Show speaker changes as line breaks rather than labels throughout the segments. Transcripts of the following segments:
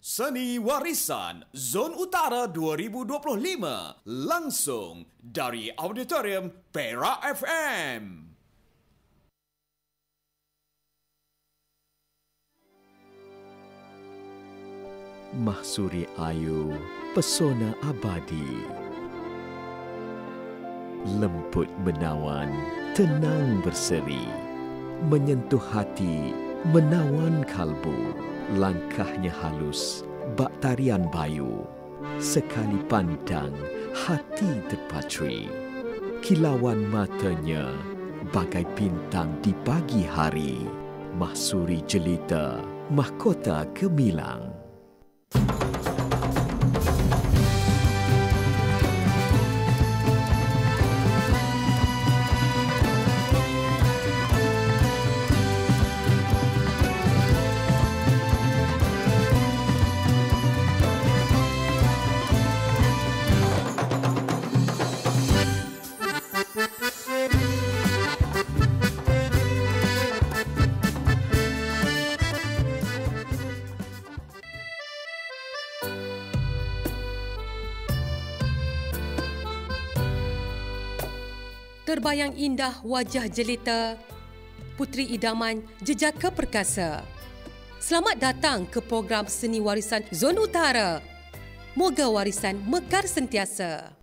Seni Warisan Zon Utara 2025 langsung dari Auditorium Perak FM.
Mahsuri Ayu, pesona abadi. Lembut menawan, tenang berseri, menyentuh hati, menawan kalbu. Langkahnya halus, bak tarian bayu. Sekali pandang, hati terpatri. Kilauan matanya, bagai bintang di pagi hari. Mahsuri jelita, mahkota gemilang.
Terbayang indah wajah jelita Puteri Idaman Jejaka Perkasa. Selamat datang ke program Seni Warisan Zon Utara. Moga warisan mekar sentiasa.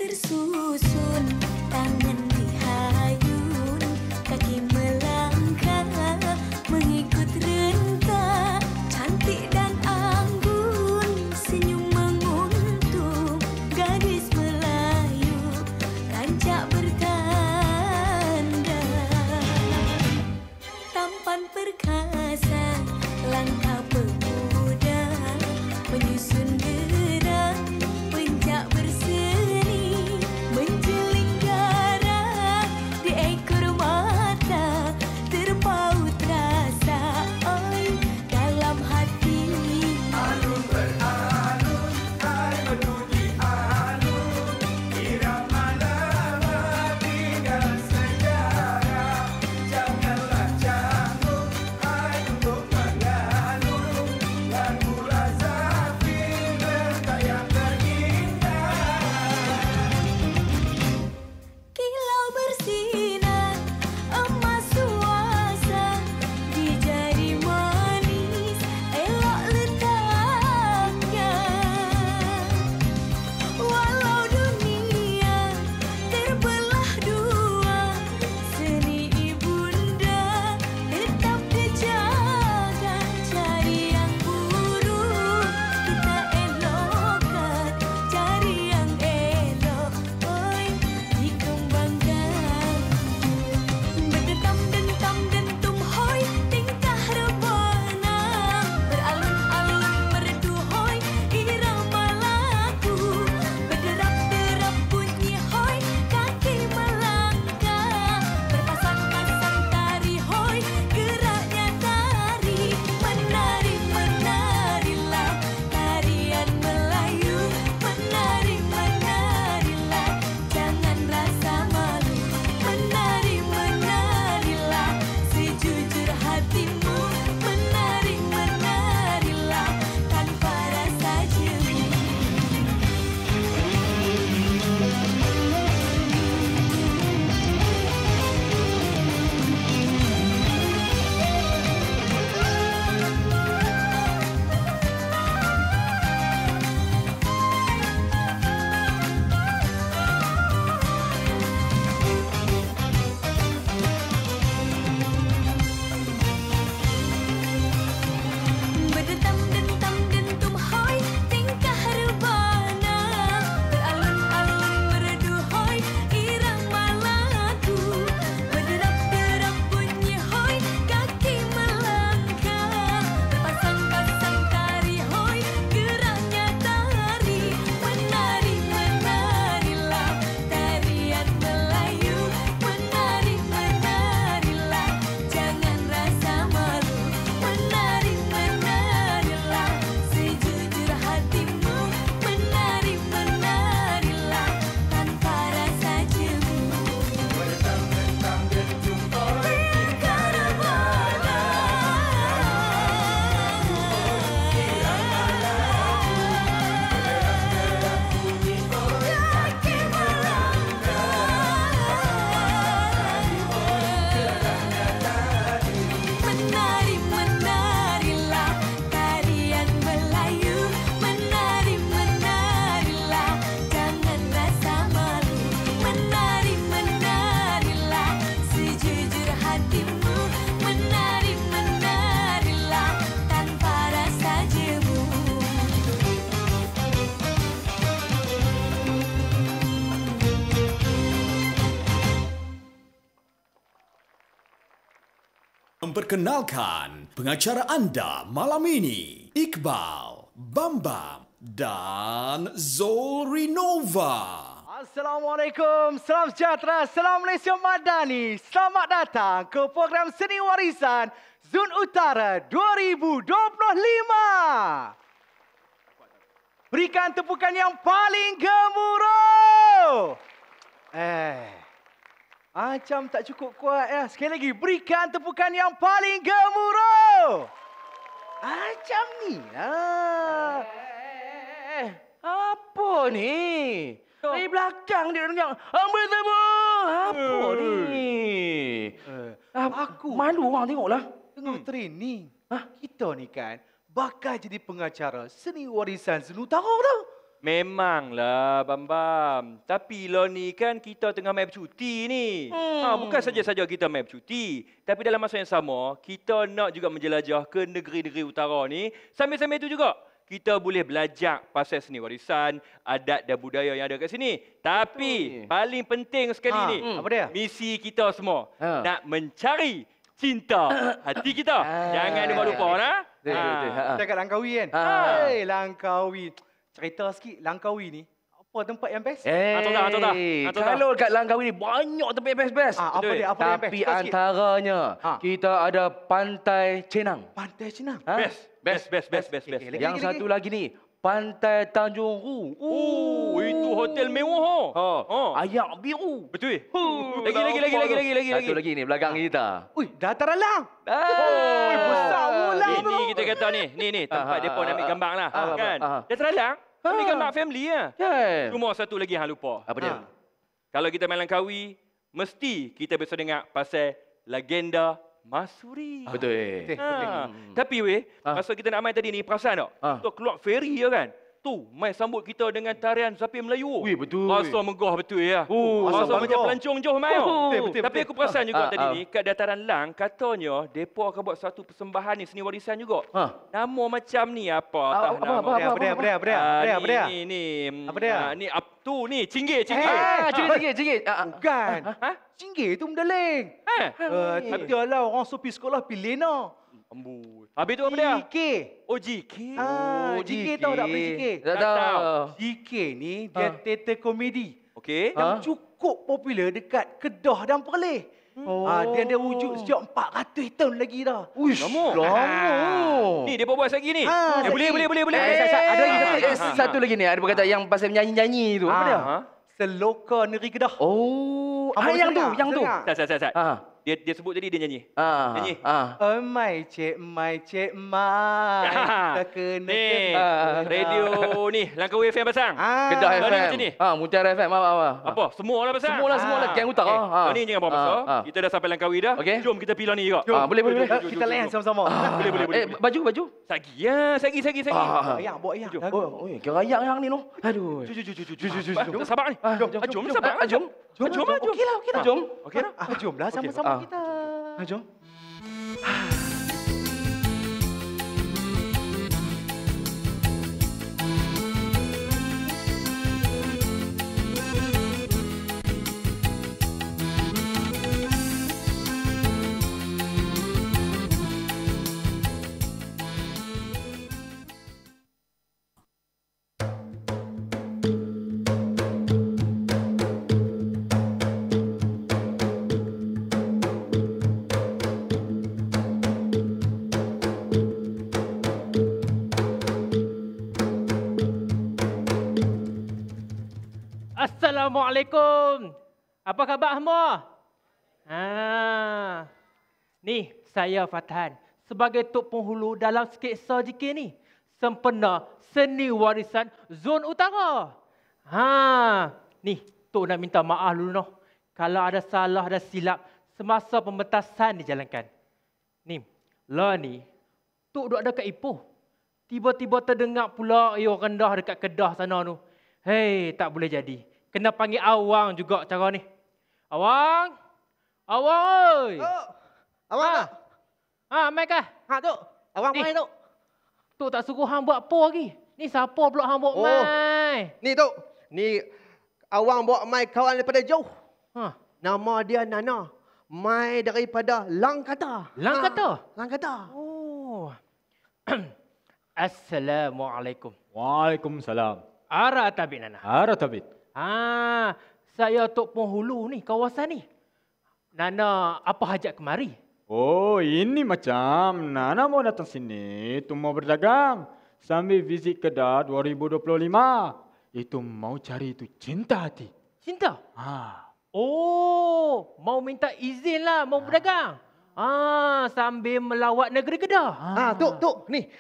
Tersusun tangan dihayun, kaki melangkah
Memperkenalkan pengacara anda malam ini, Iqbal, Bambam dan Zolrinova.
Assalamualaikum, salam sejahtera, salam Malaysia Madani. Selamat datang ke program Seni Warisan Zon Utara 2025. Berikan tepukan yang paling gemuruh. Macam tak cukup kuat ya. Sekali lagi, berikan tepukan yang paling gemuruh. Macam ni lah.
Apa ni? Dari belakang dia dengar. Ambil tepuk. Apa ni?
Aku
malu orang tengoklah.
tengah training. Kita ni kan bakal jadi pengacara seni warisan Zon Utara tau.
Memanglah, Bambam. Tapi lo ni kan kita tengah main bercuti ni. Bukan saja-saja kita main bercuti. Tapi dalam masa yang sama, kita nak juga menjelajah ke negeri-negeri utara ni. Sambil-sambil itu juga, kita boleh belajar pasal seni warisan, adat dan budaya yang ada kat sini. Tapi, paling penting sekali ni,
apa dia?
misi kita semua. Nak mencari cinta hati kita. Jangan lupa lah.
Cakap Langkawi kan? Hei, Langkawi. Cerita sikit, Langkawi ni apa tempat yang best?
Kalau kat Langkawi ni banyak tempat yang best-best.
Apa dia? Apa yang best?
Tapi antaranya kita ada Pantai Cenang.
Pantai Cenang.
Best.
Okay,
Yang satu lagi ni, Pantai Tanjung Ru. Itu hotel mewah. Ayak biru. Betul. Lagi. Satu lagi ni belakang kita.
Ui, Dataran Lang.
Besar
ulang tu.
Ini kita kata ni tempat depa nak ambil gambar lah. Kan? Dia terhalang. Ambil gambar family lah. Cuma satu lagi hang lupa. Apa dia? Kalau kita main Langkawi, mesti kita bisa dengar pasal legenda Masuri. Betul. Tapi masa kita nak main tadi ni, perasan tak? Kita keluar ferry ya kan? Tu, main sambut kita dengan tarian Zapin Melayu. Betul. Rasa megah betul ya. Rasa macam pelancong Johor main.
Betul.
Tapi aku perasan juga tadi ni, kat Dataran Lang, katanya depa akan buat satu persembahan ni, seni warisan juga. Nama macam ni apa?
Apa dia?
Ni tu ni, cinggir.
Cinggir. Bukan. Cinggir tu mendeling. Dia lah orang sopi sekolah pilih no.
Habis tu apa dia?
GK.
GK.
GK tahu tak apa GK?
Tak tahu.
GK ni dia teater komedi.
Okey.
Yang cukup popular dekat Kedah dan Perlis. Dia ada wujud sejak 400 tahun lagi dah.
Lama. Ni dia buat lagi ni. Boleh.
Ada lagi satu lagi ni. Ada berkata yang pasal menyanyi-nyanyi tu. Apa dia?
Seloka Negeri Kedah.
Yang tu.
Sat. Dia sebut tadi dia nyanyi. Nyanyi.
My cik, tak kena.
Ni, radio ni, Langkawi FM pasang.
Kedah
Macam
FM.
ni.
Mutiara FM.
Apa? Semua lah pasang.
Semua lah. Gang utara.
Ni jangan apa-apa. Kita dah sampai Langkawi dah.
Okey.
Jom kita pilih ni juga.
Boleh.
Kita layan sama-sama.
Boleh.
Baju.
Sagi.
Ayang, bawa ayang.
Kira ayak yang ni noh. Aduh.
Jom. Sabar ni. Jom. Sabar.
Jom.
Okeylah.
Jom.
Jomlah sama-sama kita.
Jom.
Assalamualaikum. Apa khabar semua? Ni saya Fathan sebagai tok penghulu dalam sketsa JK ni. Sempena Seni Warisan Zon Utara. Ni tok nak minta maaf dulu noh. Kalau ada salah dan silap semasa pementasan dijalankan. Ni, lah ni tok duduk dekat Ipoh. Tiba-tiba terdengar pula iyo rendah dekat Kedah sana tu. Hei, tak boleh jadi. Kena panggil Awang juga cara ni. Awang! Awang oi!
Awang
Mai kah?
Tok. Awang mai Tok.
Tok tak suruh hang buat apa lagi? Ni siapa pula hang buat mai?
Ni Tok. Ni Awang bawa mai kawan daripada jauh.
Ha.
Nama dia Nana. mai daripada Langkata.
Langkata?
Langkata.
Oh. Assalamualaikum.
Waalaikumsalam.
Ara tabit Nana.
Ara tabit.
Saya Tok Penghulu ni, kawasan ni. Nana, apa hajat kemari?
Oh, ini macam Nana mau datang sini, itu mau berdagang. Sambil visit Kedah 2025. Itu mau cari itu cinta hati.
Cinta? Oh, mau minta izin lah, mau berdagang. Sambil melawat negeri Kedah.
Tok, ni.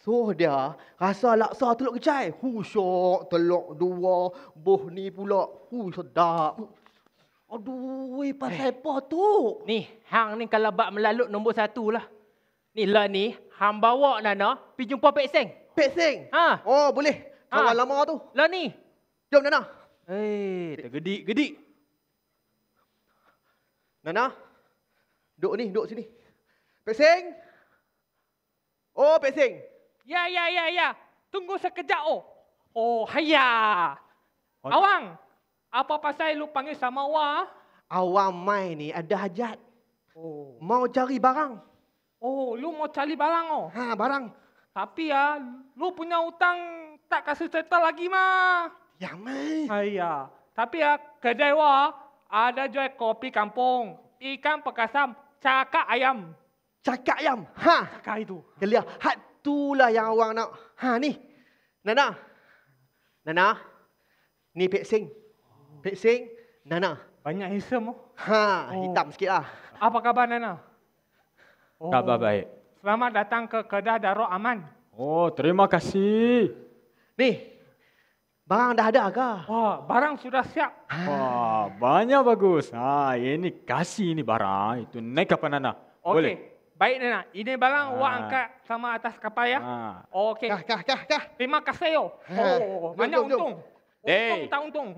So dia rasa laksa telur kecai. Syok, telur dua, boh ni pula. Sedap. Aduh, pasal apa tu?
Ni, hang ni kalau bak melalut nombor 1 lah. Ni lah ni, hang bawa Nana pergi jumpa Pek Seng.
Pek Seng? Oh, boleh. Kawan lama tu.
Lah ni.
Jom Nana.
Tergedik-gedik.
Nana, duduk sini. Pek Seng? Oh, Pek Seng.
Ya. Tunggu sekejap, Oh, haya. Awang, apa pasal lu panggil sama awak?
Awang mai ni ada hajat. Mau cari barang.
Oh, lu mau cari barang,
barang.
Tapi lu punya hutang tak kasih settle lagi mah.
Ya, mai.
Haya. Tapi kedai ada jual kopi kampung, ikan pekasam, cakak ayam.
Cakak ayam?
Cakak itu.
Kelia, itulah yang awang nak. Ni. Nana. Ni Pek Seng. Pek Seng, Nana.
Banyak hisam.
Hitam sikit lah.
Apa khabar Nana?
Khabar baik.
Selamat datang ke Kedah Darul Aman.
Oh, terima kasih.
Ni, barang dah ada ke?
Barang sudah siap.
Banyak bagus. Ini kasih ini barang. Itu naik kapal Nana. Boleh?
Baik Nana. Ini barang awak angkat sama atas kapal ya. Okey.
Kah.
Terima kasih banyak untung. Untung tak untung.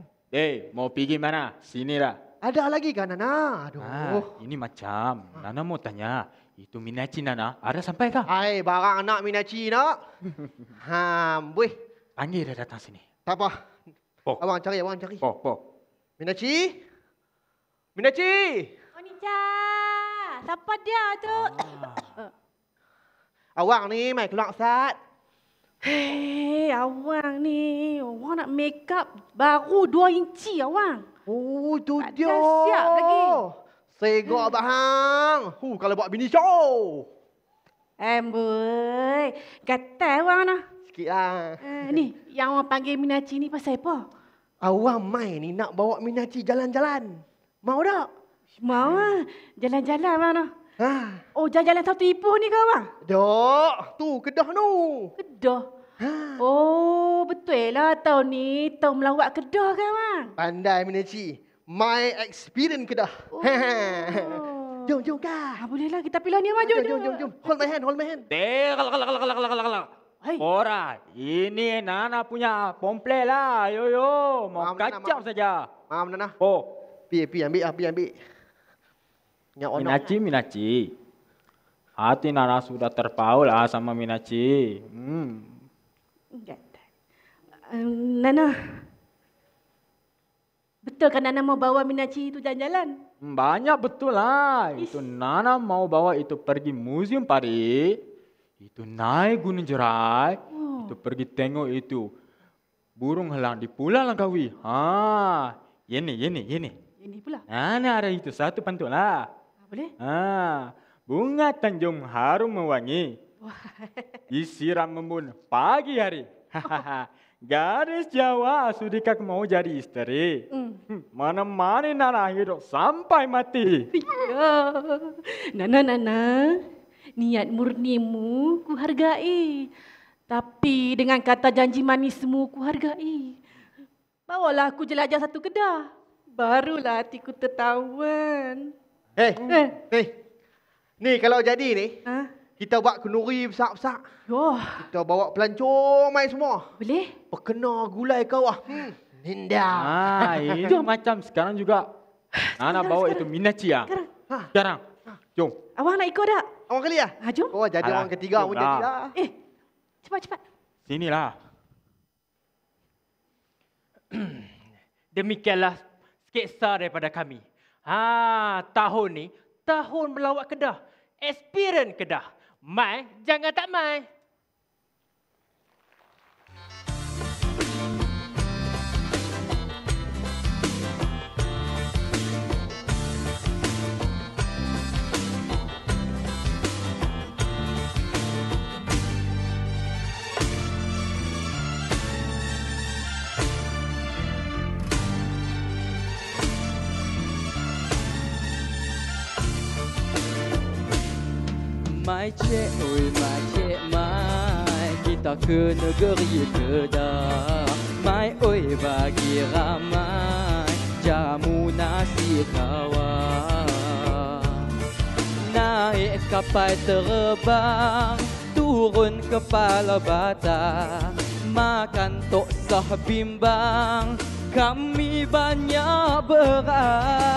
Mau pergi mana? Sini lah.
Ada lagi kan Nana? Aduh.
Ini macam Nana mau tanya. Itu minaci Nana ada sampai kah?
Barang anak minaci nak. Boleh.
Panggil dia datang sini.
Tak apa. Abang cari. Minaci.
Onica. Siapa dia tu?
Awang ni mai keluar sat.
Hei, awang ni. Awang nak make up baru 2 inci awang.
Oh, tu dia.
Dah siap lagi.
Segok abang. Kalau buat bini show.
Boy. Gatal awang lah.
Sikit lah.
Ni, yang awang panggil Minaci ni pasal apa?
Awang mai ni nak bawa Minaci jalan-jalan. Mau tak?
Mau lah. Jalan-jalan abang lah. Oh, jalan-jalan satu Ipoh ni ke abang?
Dok, tu Kedah tu.
Kedah? Oh, betul lah tahun ni tahun melawat Kedah kan abang?
Pandai Minaci. My experience Kedah. Jom kah?
Boleh lah, kita pilih ni abang.
Jom. Hold my hand.
Ora, ini Nana punya pomple lah. Yo, mau kacau saja.
Maaf Nana. Pi ambil.
Minaci. Hati Nana sudah terpaul lah sama Minaci.
Nana. Betul kan Nana mau bawa Minaci itu jalan-jalan?
Banyak betul lah. Itu Nana mau bawa itu pergi Museum Pari. Itu naik Gunung Jerai. Itu pergi tengok itu burung helang di Pulau Langkawi. Ini.
Ini pula?
Nana ada itu satu pantun lah.
Boleh?
Bunga Tanjung harum mewangi. Disiram embun pagi hari. Gadis Jawa sudikah mau jadi istri. Mana-mana Nana hidup sampai mati.
Nana. Niat murnimu ku hargai. Tapi dengan kata janji manismu ku hargai. Bawalah aku jelajah satu Kedah. Barulah hatiku tertawan.
Ni kalau jadi ni, kita buat kenduri besar-besar. Kita bawa pelancong main semua.
Boleh?
Perkena gulai kawah. Indah.
Itu macam sekarang juga. Nana bawa itu Minaci ya. Sekarang. Jom.
Awang nak ikut tak?
Awang kali ya?
Jom.
Jadi orang ketiga pun jadilah.
Cepat.
Sinilah.
Demikianlah sketsa daripada kami. Tahun ni, tahun melawat Kedah. Experience Kedah. Mai, jangan tak mai.
Mai cik, oi mai cik, mai kita ke negeri Kedah. Mai oi bagi ramai jamu nasi tawar. Naik kapal terbang, turun kepala bata. Makan tok sah bimbang, kami banyak berat.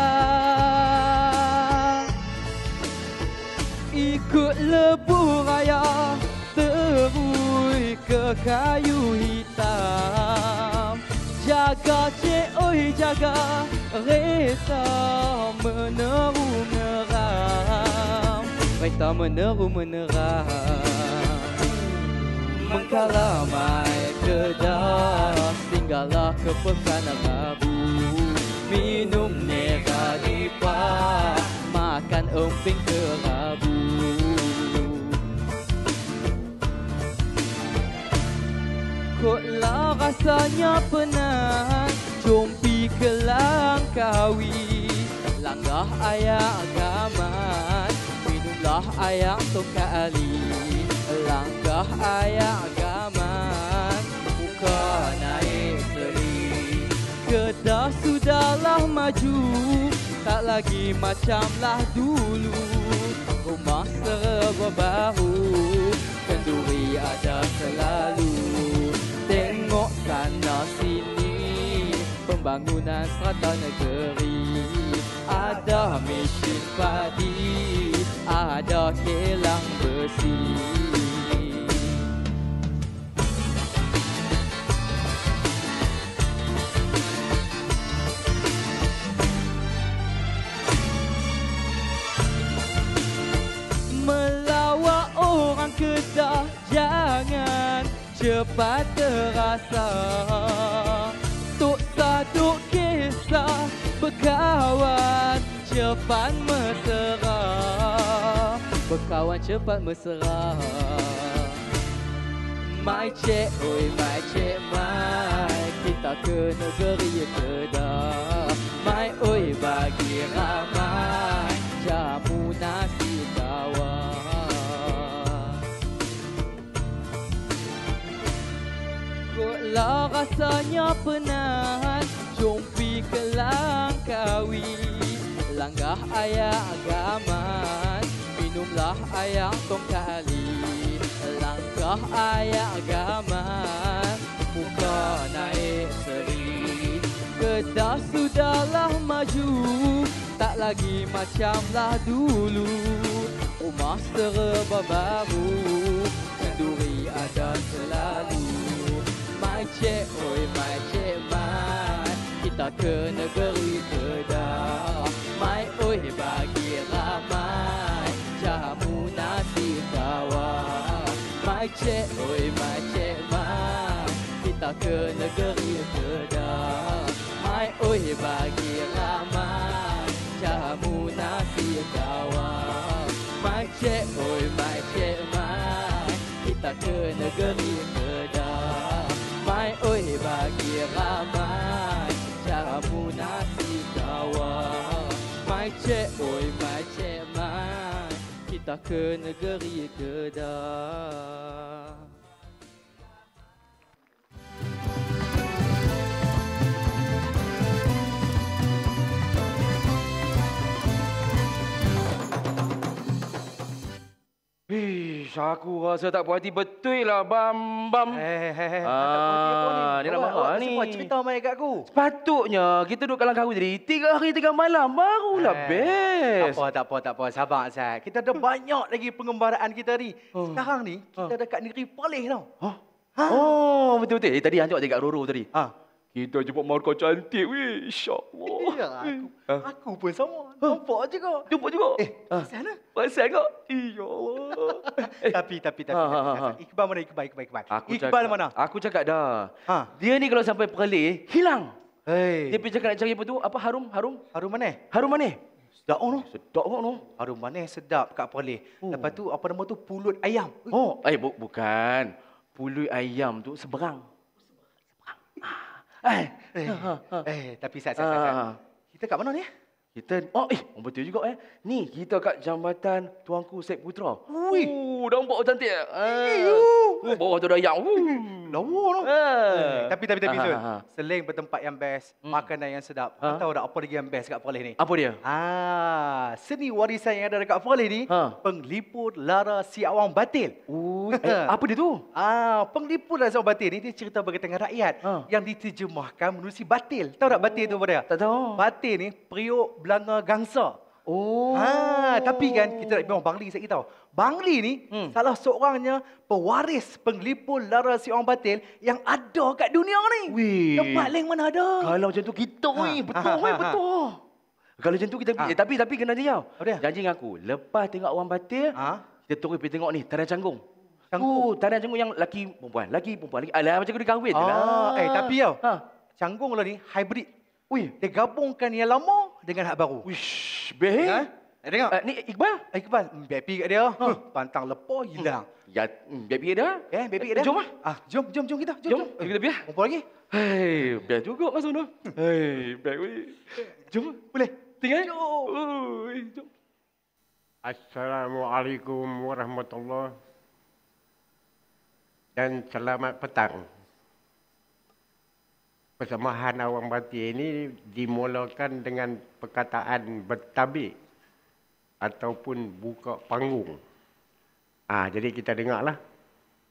Ikut lebuh raya terui ke kayu hitam. Jaga cik oi jaga, kereta meneru meneram. Kereta meneru meneram. Mengkala mai Kedah, tinggallah ke Pekan Rabu. Minum nega lipat, makan emping kerabu. Koklah rasanya penat, jom pi ke Langkawi. Langgah ayak gaman, minumlah ayak tongkat ali. Langgah ayak gaman, muka naik seri. Kedah sudahlah maju, tak lagi macamlah dulu. Rumah serba baru, kenduri ada selalu. Tengok sana sini, pembangunan serata negeri. Ada mesin padi, ada kilang besi. Melawat orang Kedah, jangan cepat terasa. Tok saduk kisah berkawan cepat mesra. Berkawan cepat mesra. Mai cik, oi mai cik, mai kita ke negeri Kedah. Mai oi bagi ramai jamu nasi tawar. Koklah rasanya penat, jom pi ke Langkawi. Langgah ayak gaman, minumlah ayak tongkat ali. Langkah ayak gaman, muka naik seri. Kedah sudahlah maju, tak lagi macamlah dulu. Rumah serba baru, kenduri ada selalu. Mai cik, oi mai cik, mai kita ke negeri Kedah. Mai oi bagi ramai jamu nasi tawar. Mai cik, oi mai cik, mai kita ke negeri Kedah. Mai oi bagi ramai jamu nasi tawar. Mai cik, oi mai cik, mai kita ke negeri Kedah. Mai oi bagi ramai jamu nasi tawar. Mai cik, oi mai cik, mai kita ke negeri Kedah.
Aku rasa tak puas hati betul lah, Bam.
Tak puas hati apa ni?
Ni nak marah ni.
Semua cerita mai kat aku.
Sepatutnya kita duduk kat Langkawi tadi 3 hari 3 malam barulah best.
Tak apa. Sabar, Zat. Kita ada banyak lagi pengembaraan kita ni. Sekarang ni, kita dekat negeri Perlis tau.
Oh, betul-betul. Tadi Hancik cakap Roro tadi. Kita jumpa markah cantik weh. InsyaAllah.
Ya, aku pun sama. Nampak juga.
Jumpa juga.
Pasal mana?
Pasal kau? Ya Allah.
Tapi. Iqbal mana Iqbal? Iqbal mana?
Aku cakap dah. Dia ni kalau sampai Perlis, hilang. Dia pergi cakap nak cari apa tu? Apa harum?
Harum mana?
Harum mana?
Sedap no.
Sedap no.
Harum mana sedap kat Perlis. Lepas tu apa nama tu? Pulut ayam.
Bukan. Pulut ayam tu seberang.
Tapi Sat. Kita kat mana ni?
Kita betul juga Ni kita kat Jambatan Tuanku Syed Putra. Nampak cantik. Bawah tu dah yang.
Lawa no. Tapi Zul. Selain bertempat yang best, makanan yang sedap. Kau tahu tak apa lagi yang best kat Perlis ni?
Apa dia?
Seni warisan yang ada dekat Perlis ni, Penglipur Lara Si Awang Batil.
Apa dia tu?
Penglipur Lara Si Awang Batil ni dia cerita berkaitan rakyat yang diterjemahkan menerusi batil. Tahu tak batil tu apa dia?
Tak tahu.
Batil ni periuk belanga gangsa. Tapi kan kita nak bilang Bangli saya tahu. Bangli ni salah seorangnya pewaris Penglipur Lara Si Awang Batil yang ada kat dunia ni. Tempat lain mana ada.
Kalau macam tu kita betul. Kalau macam tu kita pergi. Tapi kena dia. Janji dengan aku, lepas tengok Awang Batil, kita terus pergi tengok ni Tarian Canggung. Tarian Canggung yang lelaki perempuan. Alah macam aku dikahwin.
Tapi Canggung lah ni hybrid. Dia gabungkan yang lama dengan hak baru.
Beh.
Tengok.
Ni Iqbal.
Baby kat dia. Pantang lepas hilang.
Ya, baby dia.
Baby kat dia.
Jom
jom kita. Jom.
Kita pergi.
Kumpul lagi.
Best juga kat sana. Baik weh. Jom. Boleh. Tinggal. Jom.
Assalamualaikum warahmatullahi dan selamat petang. Persembahan Awang Batil ini dimulakan dengan perkataan bertabik ataupun buka panggung. Jadi kita dengarlah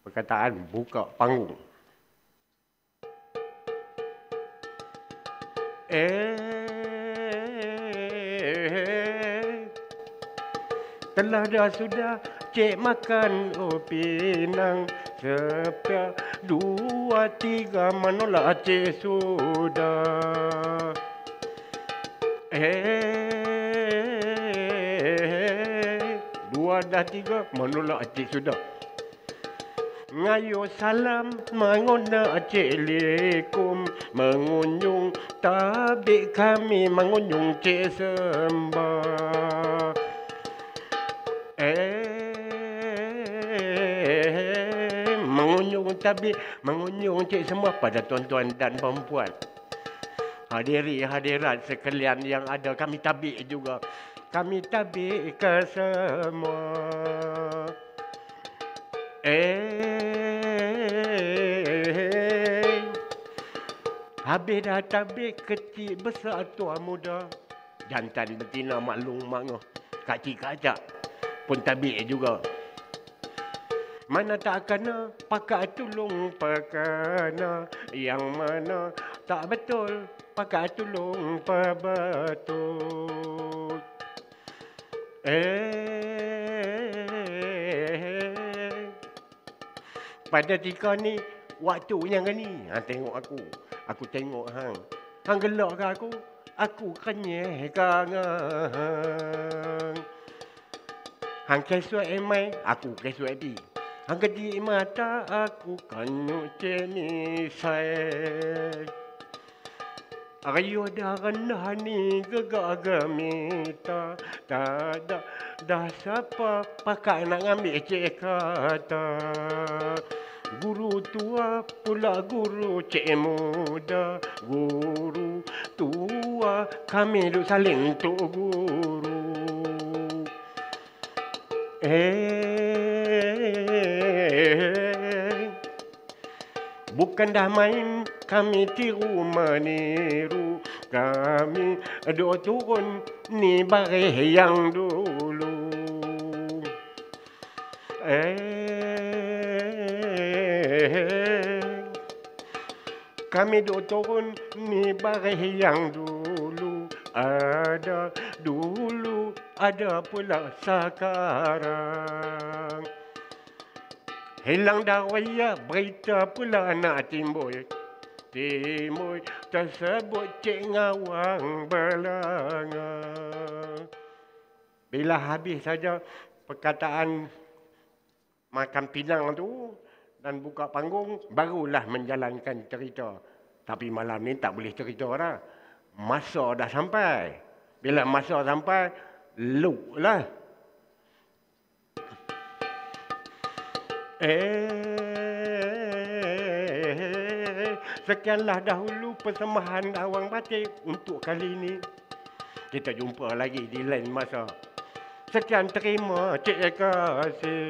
perkataan buka panggung. Telah dah sudah cik makan pinang sepia 2, 3 menolak cik sudah. 2 dah 3 menolak cik sudah. Ngayo salam mengona cik likum mengunjung tabik kami mengunjung cik sembah. Mengunjung tabik mengunjung cik semua pada tuan-tuan dan perempuan. Hadirat sekalian yang ada, kami tabik juga. Kami tabik ke semua. Habis dah tabik kecil besar tua muda, jantan betina maklum mangah, kacik kacak pun tabik juga. Mana tak kena pakai tulung pakana, yang mana tak betul pakai tulung betul. Pada ketika ni waktu yang ni, tengok aku tengok hang gelak ke aku kenyeh kangen. Hang kesuai mai, aku kesuai pi. Hang kedi mata, aku kanu ceni saya. Ayo dah rendah ni gegak gemita, tak ada dah siapa pakai nak ambil cik kata. Guru tua pula guru cik muda, guru tua kami duk saling tuk guru. Bukan dah main kami tiru meniru, kami duk turun ni baris yang dulu. Kami duk turun ni baris yang dulu. Ada dulu, ada pula sekarang. Hilang dah raya, berita pula nak timbul. Timun tersebut Cik Ngawang Belanga. Bila habis saja perkataan makan pinang tu dan buka panggung, barulah menjalankan cerita. Tapi malam ni tak boleh cerita dah. Masa dah sampai. Bila masa sampai, loop lah. Sekianlah dahulu persembahan Awang Batik untuk kali ini. Kita jumpa lagi di lain masa. Sekian, terima kasih.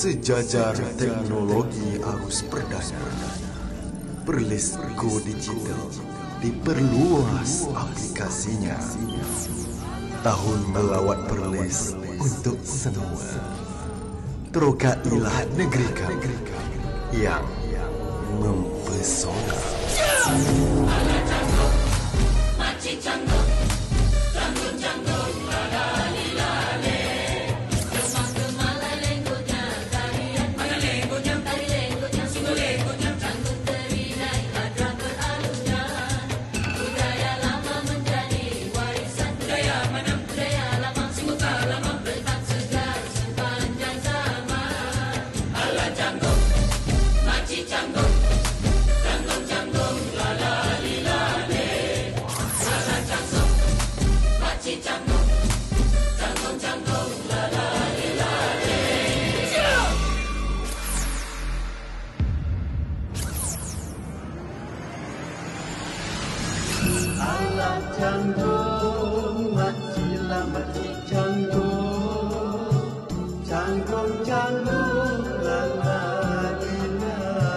Sejajar teknologi arus perdana, Perlis Go Digital diperluas aplikasinya. Tahun melawat Perlis untuk semua. Terokailah negeri kami yang mempesona.
Canggung, canggung, la la la la.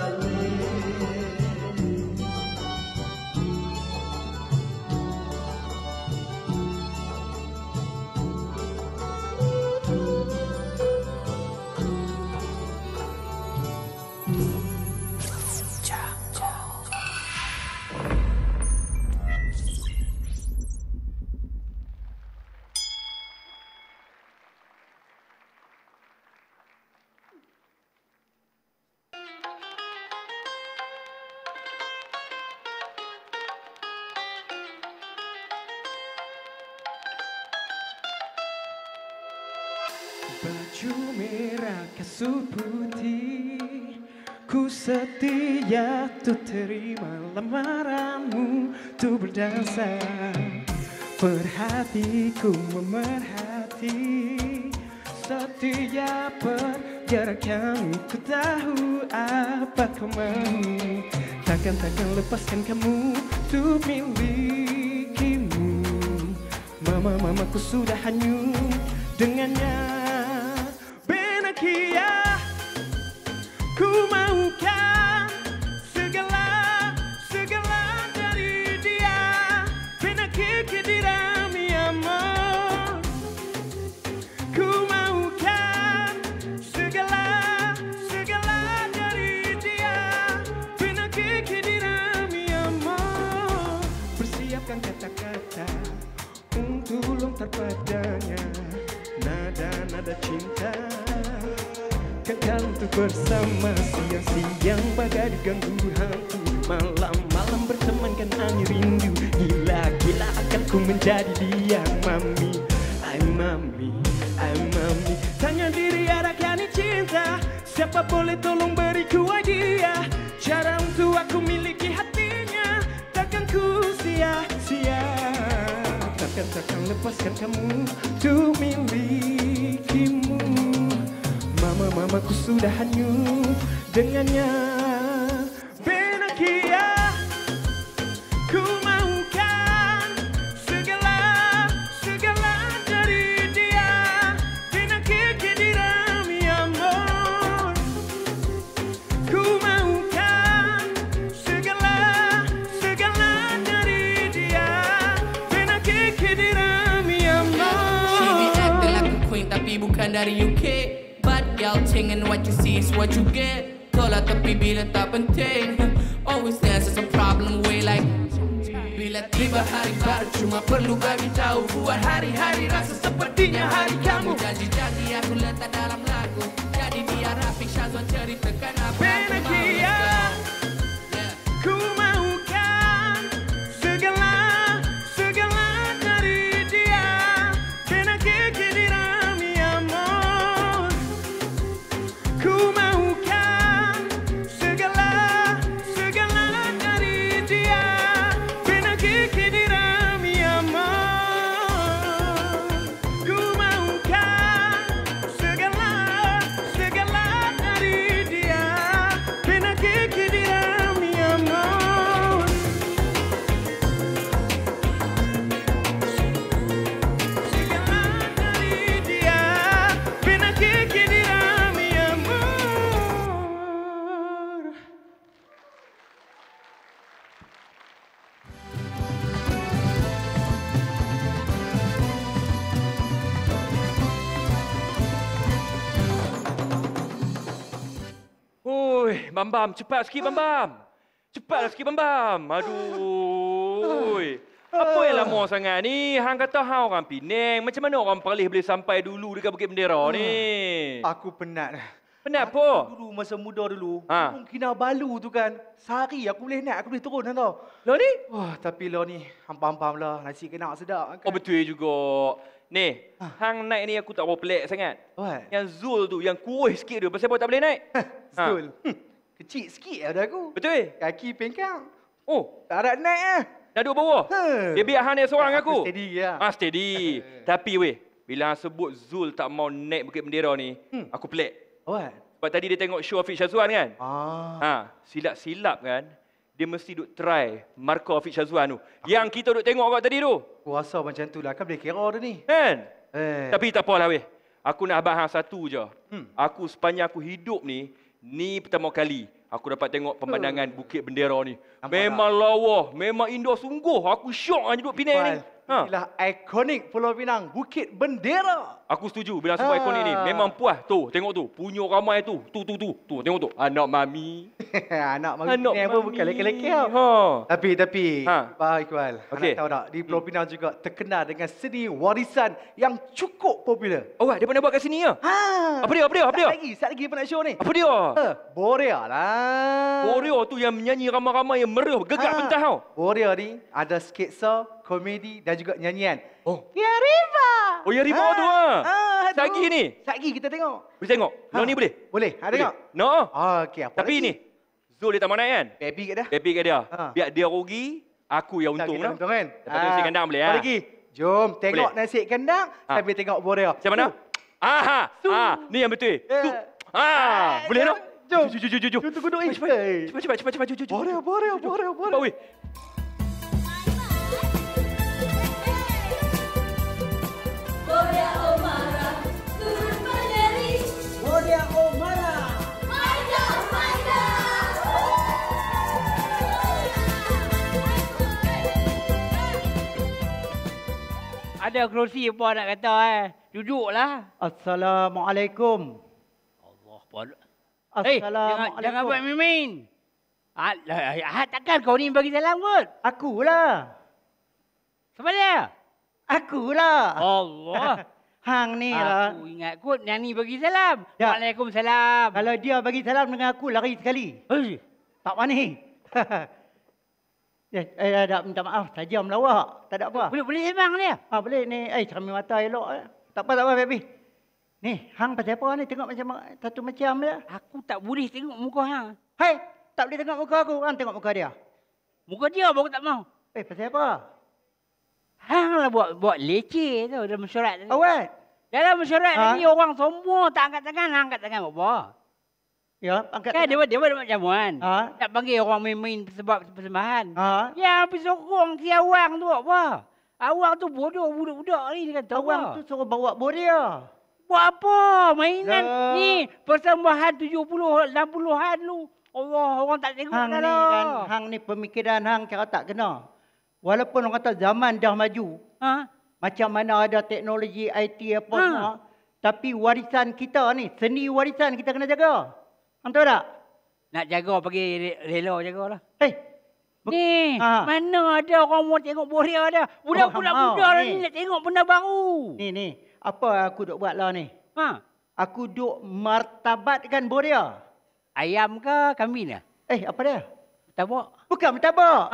Baju merah kasut putih, ku setia tu terima lamaranmu tu berdansa. Perhatiku memerhati, setia pergerakan, ku tahu apa kau mau. Takkan lepaskan kamu untuk milikimu. Mamaku sudah hanyut dengannya. Benakia, ku maukan segala dari dia. Benakia kedira mi amor. Ku maukan segala dari dia. Benakia kedira mi amor. Persiapkan kata-kata untuk lontar padanya, nada cinta kekal untuk bersama. Siang-siang bagai diganggu hantu, malam-malam bertemankan angin rindu. Gila akanku menjadi dia, mami. I'm mami. Tanya diri adakah ni cinta? Siapa boleh tolong beriku idea cara untuk aku miliki hatinya. Takkan ku sia-sia, takkan lepaskan kamu untuk milikimu. Mamaku sudah hanyut dengannya. Benakia, ku maukan segala dari dia. Benakia kedira mi amor. Ku maukan segala dari dia. Benakia kedira mi amor.
She be acting like a queen tapi bukan dari UK. Bad girl thing and what you see is what you get. Tolak tapi bila tak penting. Always dance is a problem way like. Bila tiba hari baru cuma perlu bagi tahu. Buat hari-hari rasa sepertinya hari kamu. Janji-janji aku letak dalam lagu. Jadi biar Rafiq Syazwan ceritakan apa.
Benakia, ku maukan segala dari dia. Benakia kedira mi amor. Ku maukan segala dari dia. Benakia kedira mi amor. Ku maukan segala dari dia. Benakia kedira mi amor. Segala dari dia. Benakia kedira mi amor.
Oi, Bam, cepat sikit Bam. Cepatlah sikit Bam. Aduh. Apa yang lama sangat ni? Hang kata hang orang Penang. Macam mana orang Perlis boleh sampai dulu dekat Bukit Bendera ni?
Aku penat.
Penat apa?
Dulu masa muda dulu, Kampung Kinabalu tu kan. Sehari aku boleh naik, aku boleh turun kan tau.
Lo ni?
Wah, tapi lo ni hampam-hampam lah. Nasi kena sedap kan.
Oh betul juga. Ni, hang naik ni aku tak berapa pelik sangat.
What?
Yang Zul tu, yang kurus sikit tu. Pasal apa tak boleh naik?
Zul? Kecil sikit ada aku.
Betul?
Kaki pengkang.
Oh.
Tak ada naik lah.
Dah duduk bawah? Dia biar hang naik seorang aku.
Steady lah.
Steady. Tapi weh, bila hang sebut Zul tak mau naik Bukit Bendera ni, aku pelik.
What?
Sebab tadi dia tengok show Hafiz Syazwan kan? Silap-silap kan? Dia mesti duk try markah Hafiz Syazwan tu. Yang kita duk tengok kat tadi tu.
Kuasa macam tu lah. Kan boleh kira tu ni.
Kan? Tapi tak apalah weh. Aku nak abang hang satu je. Aku sepanjang aku hidup ni pertama kali aku dapat tengok pemandangan Bukit Bendera ni. Memang lawa, memang indah sungguh. Aku syok hang duduk Penang ni.
Inilah ikonik Pulau Pinang, Bukit Bendera.
Aku setuju bila sebut ikonik ni. Memang puas. Tu, tengok tu. Punya ramai tu. Tu, tengok tu. Anak mami.
Anak mami ni pun bukan lelaki-lelaki. Tapi, Pak Iqbal, anak tahu tak, di Pulau Pinang juga terkenal dengan seni warisan yang cukup popular.
Oh, dia pernah buat kat sini ya? Apa dia?
Sat lagi pernah show ni.
Apa dia?
Borea lah.
Borea tu yang menyanyi ramai-ramai yang merah, gegak pentas tau.
Borea ni ada sketsa, komedi dan juga nyanyian.
Oh.
Ya Riva.
Oh, Ya Riva tu Sagi ni.
Sagi kita tengok.
Boleh tengok? Lo ni boleh?
Boleh. Ha, tengok.
No.
Okey, apa
Tapi
lagi?
ni. Zul dia tak mau naik kan?
Baby kat dia.
Baby kat dia. Biar dia rugi, aku yang untung lah.
Untung kan?
Lepas tu nasi kandang boleh
Apa
lah.
lagi? Jom tengok
Boleh.
nasi kandang sambil tengok Borea.
Macam mana? Ni yang betul. Boleh tak?
Jom.
Jom.
Tunggu duduk.
Cepat. Jom.
Borea.
Cepat, weh.
Borea Omara, turun menari. Borea Omara. Maida.
Ada kerusi apa nak kata Duduklah.
Assalamualaikum.
Jangan buat mimin. Takkan kau ni bagi salam kot?
Akulah.
Siapa dia?
Akulah.
Allah.
Hang ni lah.
Aku ingat kot yang ni bagi salam.
Ya.
Waalaikumsalam.
Kalau dia bagi salam dengan aku lari sekali. Tak panik. Dah minta maaf. Tajam lawak. Tak ada apa.
Boleh sembang dia?
Boleh ni. Cermin mata elok. Tak apa baby. Ni, hang pasal apa ni? Tengok macam satu macam dia.
Aku tak boleh tengok muka hang.
Hei, tak boleh tengok muka aku. Hang tengok muka dia.
Muka dia baru tak mau.
Pasal apa?
Hang lah buat leceh tu dalam mesyuarat tadi.
Awet.
Dalam mesyuarat tadi orang semua tak angkat tangan. Hang angkat tangan apa?
Ya, angkat
kan
tangan.
dia buat jamuan. Nak panggil orang main-main sebab persembahan. Yang pergi sokong si awang tu apa? Awang tu bodoh budak-budak ni dia kata.
Awang tu suruh bawa Borea.
Buat apa? Mainan ni persembahan 70, 60-an lu. Allah, orang tak tengok
hang
dah
ni
lah.
kan, hang ni pemikiran hang cara tak kena. Walaupun orang kata zaman dah maju. Macam mana ada teknologi IT apa semua. Tapi warisan kita ni, seni warisan kita kena jaga. Hang tahu tak?
Nak jaga pergi rela jagalah.
Ni,
mana ada orang mau tengok Borea dia. Budak-budak muda ni nak tengok benda baru.
Ni. Apa aku duk buat lah ni? Aku duk martabatkan Borea.
Ayam ke kambing lah?
Apa dia?
Martabak.
Bukan martabak.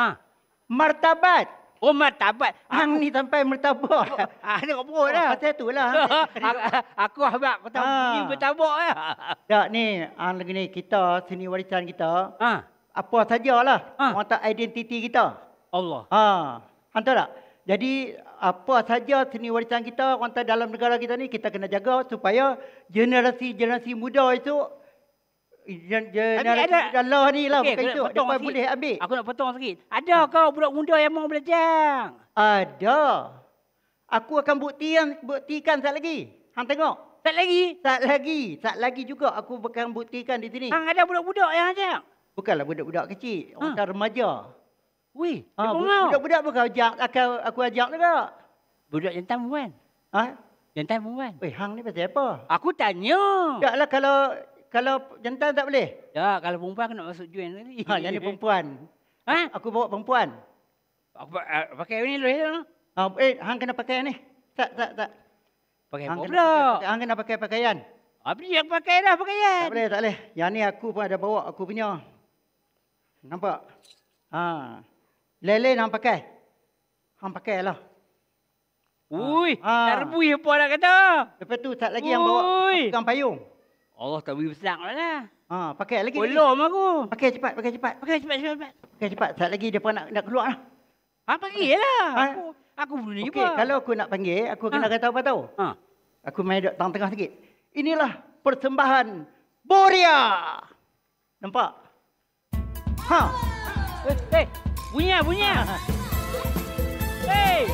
Martabat.
Oh, martabat.
Hang ni sampai martabak.
Tengok perut dah.
Pasal itulah.
Aku habak. Aku tahu ni martabak lah.
Tak ni, lagi ni kita, seni warisan kita. Apa sajalah. Orang tak identiti kita.
Allah.
Hang tahu tak? Jadi apa saja seni warisan kita, orang tak dalam negara kita ni, kita kena jaga supaya generasi muda itu generasi Allah ni lah bukan itu. Mereka boleh ambil.
Aku nak potong sikit. Ada kau budak muda yang mau belajar?
Ada. Aku akan buktikan sat lagi. Hang tengok.
Sat lagi?
Sat lagi juga aku akan buktikan di sini.
Hang ada budak-budak yang ajak?
Bukanlah budak-budak kecil. Orang remaja.
Wih,
budak-budak bukan aku ajak juga.
Budak jantan perempuan? Jantan perempuan?
Hang ni pasal apa?
Aku tanya.
Taklah kalau jantan tak boleh.
Ya, kalau perempuan aku nak masuk join tadi.
Yang ni perempuan. Aku bawa perempuan.
Aku pakai ni dulu.
Hang kena pakai ni. Tak.
Pakai apa pula?
Hang kena pakai pakaian.
Apa yang pakai dah pakaian?
Tak boleh. Yang ni aku pun ada bawa aku punya. Nampak? Lele hang pakai. Hang pakailah.
Ui, tak rebui apa nak kata.
Lepas tu tak lagi yang bawa pegang payung.
Allah tak boleh besar lah.
Pakai lagi.
Belum aku.
Pakai cepat. Pakai cepat. Tak lagi dia pun nak keluar lah.
Panggil lah. Aku boleh
okay, kalau aku nak panggil, aku kena kata apa tahu? Aku main duduk tengah-tengah sikit. Inilah persembahan Borea. Nampak?
Bunyi. Hey.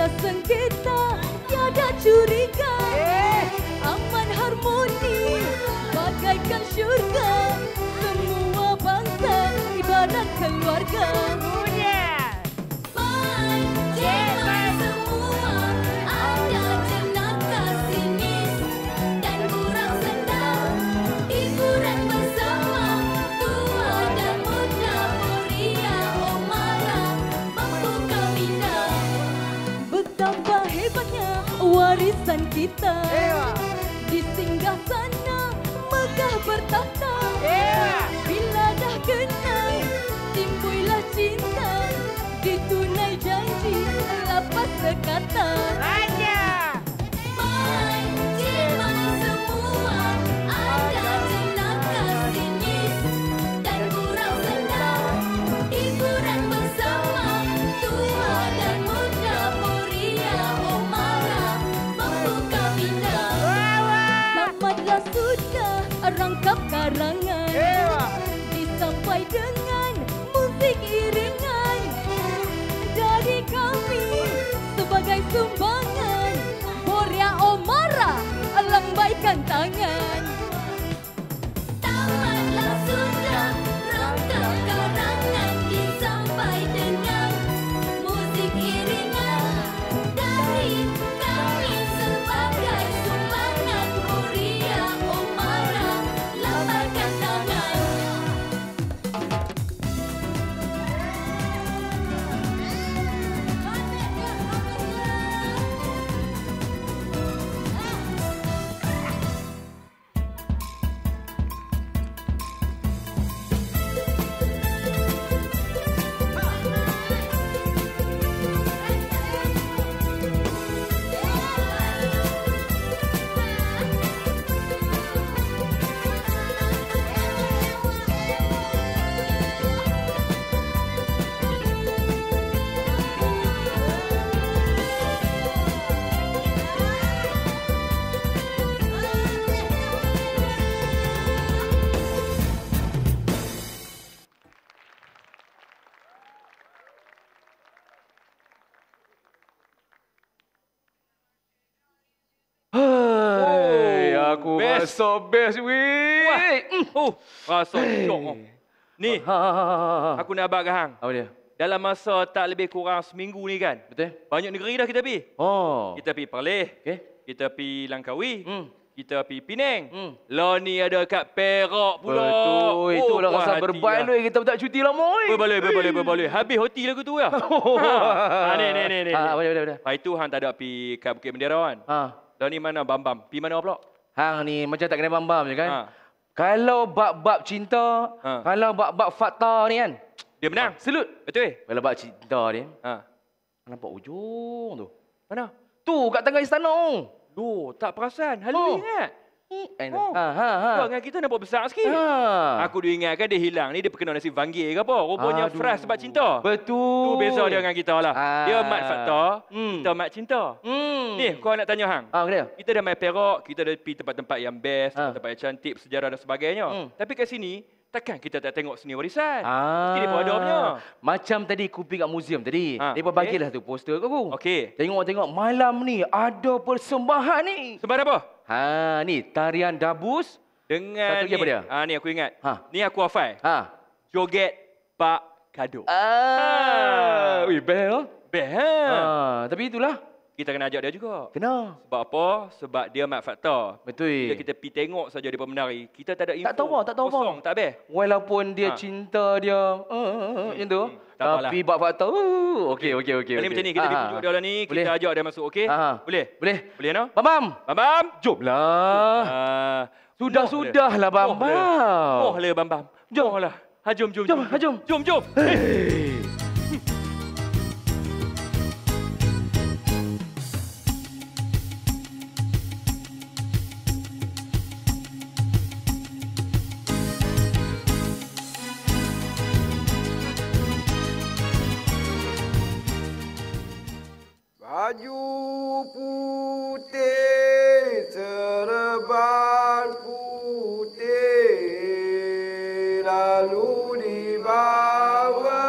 Tiada sengketa, tiada curiga, aman harmoni bagaikan syurga. Semua bangsa ibarat keluarga. Warisan kita di singgah sana megah bertahta. Bila dah kenal timbullah cinta, ditunai janji lepas sekata. Rangkap karangan disampai dengan musik iringan dari kami sebagai sumbangan. Boria Omara lambaikan tangan. Tamatlah sudah rangkap karangan disampai dengan musik iringan dari kami sebagai sumbangan. Boria Omara lambaikan tangan.
Aku rasa best, weh.
Rasa syok. Ni, aku nak abang ke hang.
Apa dia?
Dalam masa tak lebih kurang seminggu ni kan.
Betul.
Banyak negeri dah kita pergi.
Oh.
Kita pergi Perlis.
Okay.
Kita pergi Langkawi. Kita pergi Penang. Lah ni ada kat Perak pula.
Betul. Itulah rasa berbaloi kita tak cuti lama.
Berbaloi. Habis hoti lagu tu lah. Ni.
Boleh.
Lepas itu hang tak ada pergi kat Bukit Bendera kan. Lah ni mana Bambam? Pergi mana pula?
Hang ni macam tak kena bambam je kan. Kalau bab-bab cinta, kalau bab-bab fakta ni kan.
Dia menang.
Selut.
Betul.
Kalau bab cinta ni. Nampak ujung tu.
Mana?
Tu kat tengah istana tu.
Loh, tak perasan. Halu ingat.
Kau
dengan kita nampak besar sikit. Aku dah ingatkan dia hilang ni, dia perkena nasi vanggil ke apa. Rupanya fresh sebab cinta.
Betul.
Tu beza dia dengan kita lah. Dia mat fakta, kita mat cinta. Ni, kau nak tanya hang. Kita dah main Perak, kita dah pergi tempat-tempat yang best, tempat yang cantik, sejarah dan sebagainya. Tapi kat sini, takkan kita tak tengok seni warisan. Mesti dia pun ada punya.
Macam tadi aku pergi kat museum tadi. Dia pun bagilah tu poster kat aku.
Okey.
Tengok malam ni ada persembahan ni.
Sembahan apa?
Ni tarian dabus
dengan
satu lagi apa dia?
Ni aku ingat. Ni aku hafal. Joget Pak Kado.
Ui, best.
Best.
Tapi itulah.
Kita kena ajak dia juga.
Kena.
Sebab apa? Sebab dia mat fakta.
Betul.
Bila kita pergi tengok saja dia menari, kita tak ada info.
Tak tahu apa.
Kosong, tak habis.
Walaupun dia cinta dia macam tu. Tapi bab fakta. Okey.
Ini macam ni, kita tunjuk dia lah ni, kita ajak dia masuk, okey? Boleh? Boleh, no?
Bambam.
Jomlah.
Sudahlah, Bambam.
Mohlah, Bambam. Jomlah. Jom.
Baju putih, serban putih, lalu dibawa.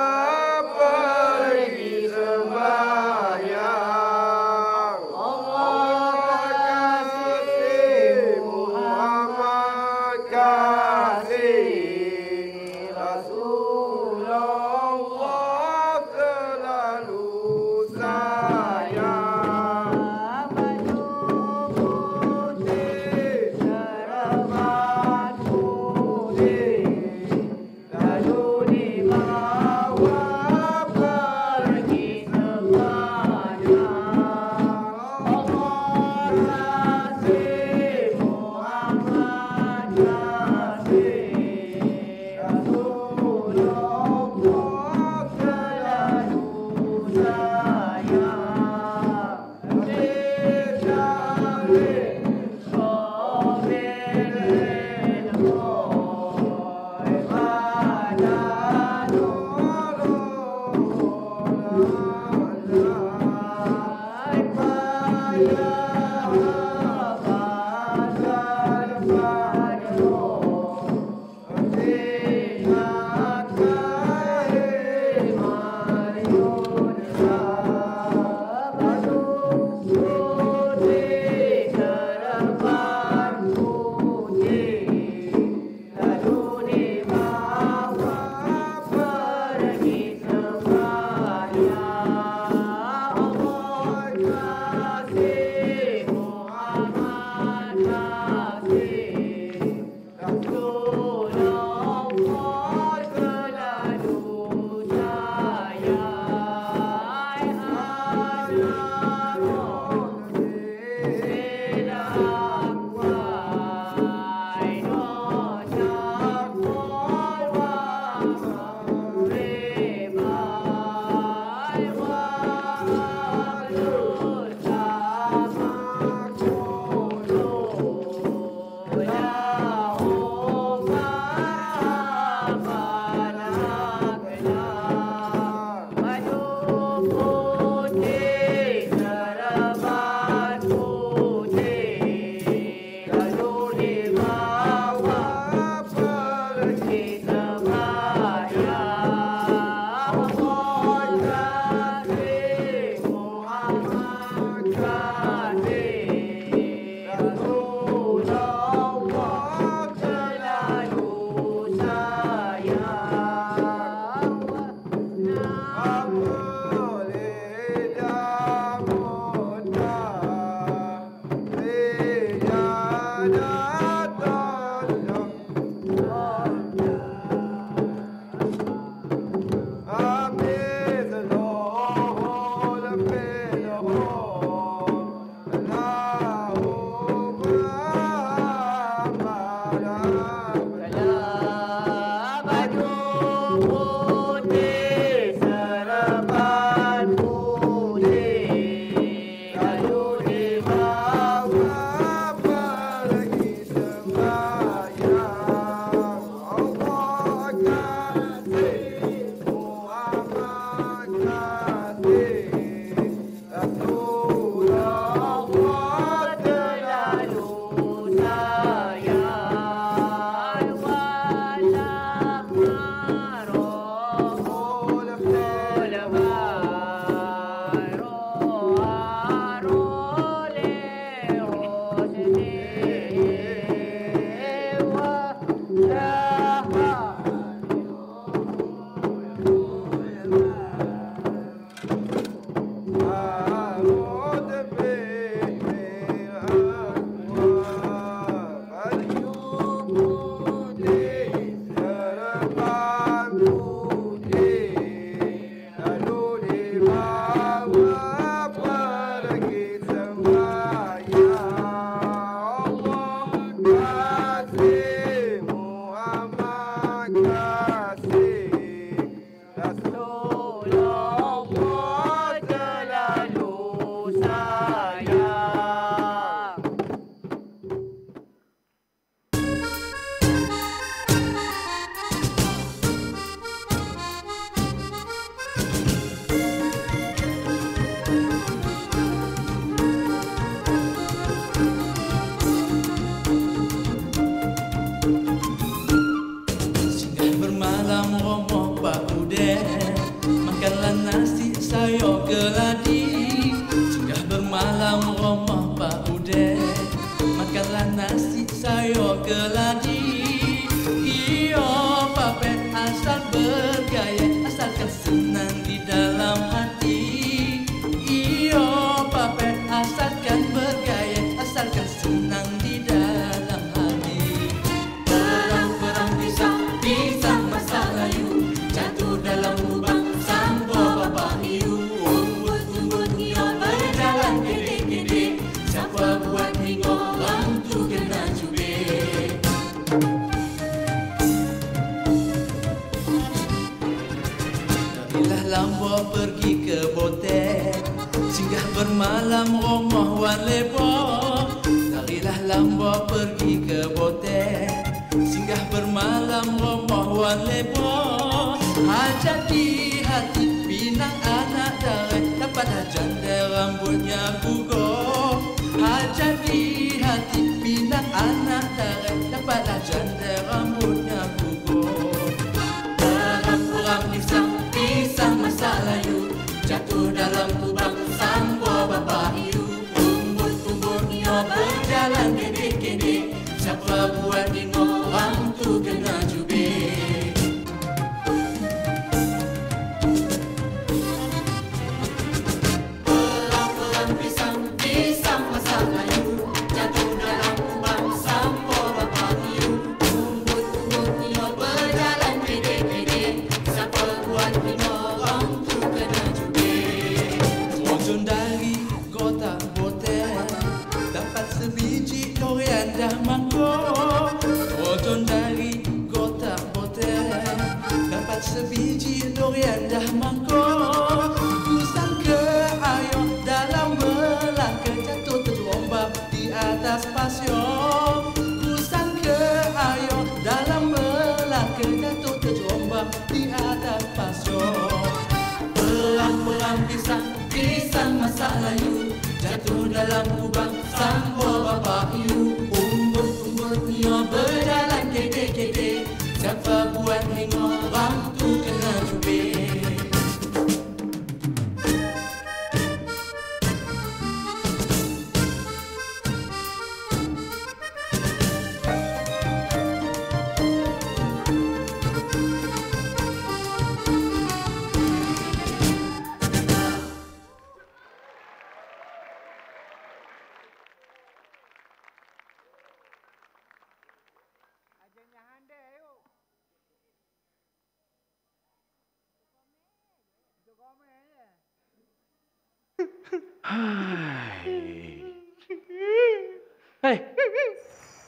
Hei,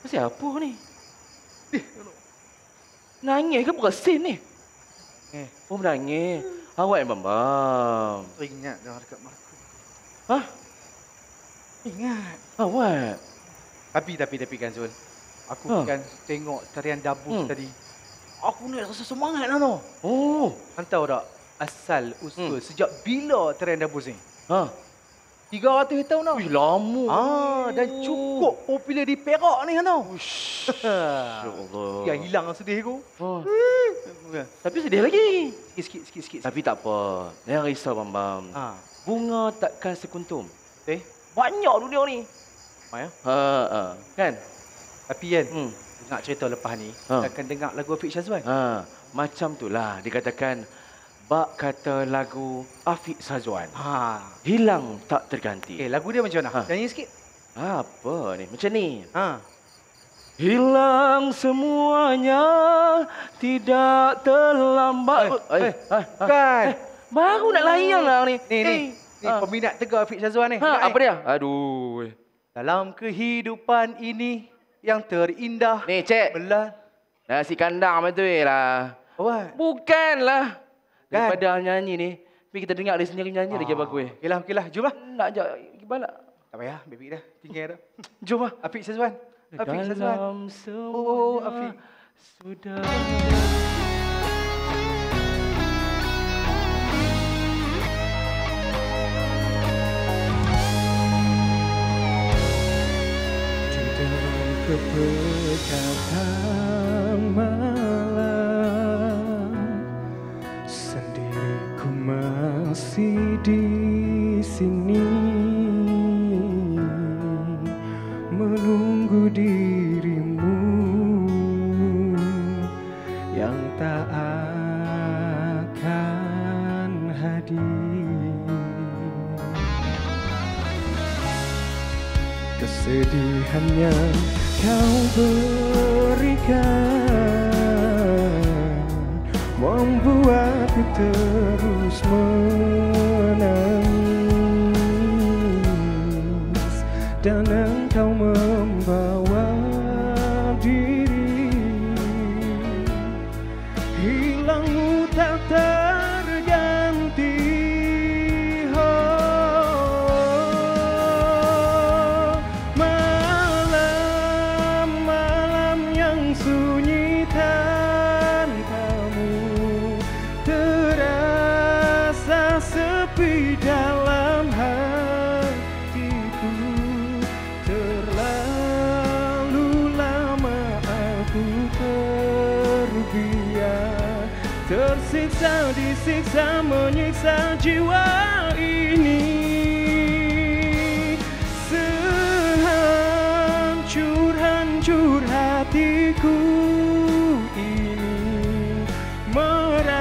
siapa ni? Nangis ke bersin ni? Oh, menangis. Awak yang Bambam.
Ingat dah dekat Marco.
Hah?
Ingat.
Awak?
Tapi kan Zul. Aku kan tengok tarian dabus tadi. Aku ni rasa semangat lah no.
Oh.
Tahu tak asal usul sejak bila tarian dabus ni? 300 tahun tau.
Wih, lama.
Dan cukup popular di Perak ni kan tau.
Allah.
Yang hilang sedih aku.
Tapi sedih lagi. Sikit. Tapi tak apa. Jangan risau Bambam. Bunga takkan sekuntum. Banyak dunia ni. Kan?
Tapi kan, nak cerita lepas ni, akan dengar lagu Afiq Syazwan.
Macam itulah dikatakan bak kata lagu Afiq Syazwan. Hilang tak terganti.
Lagu dia macam mana? Nyanyi sikit.
Apa ni? Macam ni. Hilang semuanya, tidak terlambat.
Kan?
Baru nak layan lah ni.
Ni peminat tegar Afiq Syazwan ni.
Apa dia? Aduh.
Dalam kehidupan ini yang terindah.
Ni cik. Nasi kandang betul lah. Bukanlah. Daripada nyanyi ni, tapi kita dengar dia sendiri nyanyi lagi bagus.
Okeylah, jom lah.
Nak ajak gimana?
Tak payah, baby dah. Tinggal dah.
Jom lah.
Afiq Syazwan. Afiq Syazwan. Afiq.
Sudah.
Kepekatan malam, sendiriku masih di sini menunggu dirimu yang tak akan hadir. Kesedihannya kau berikan membuatku terus menangis, dan engkau membawa diri. Hilangmu tak terganti. Tersiksa, disiksa, menyiksa jiwa ini. Sehancur-hancur hatiku ini meraih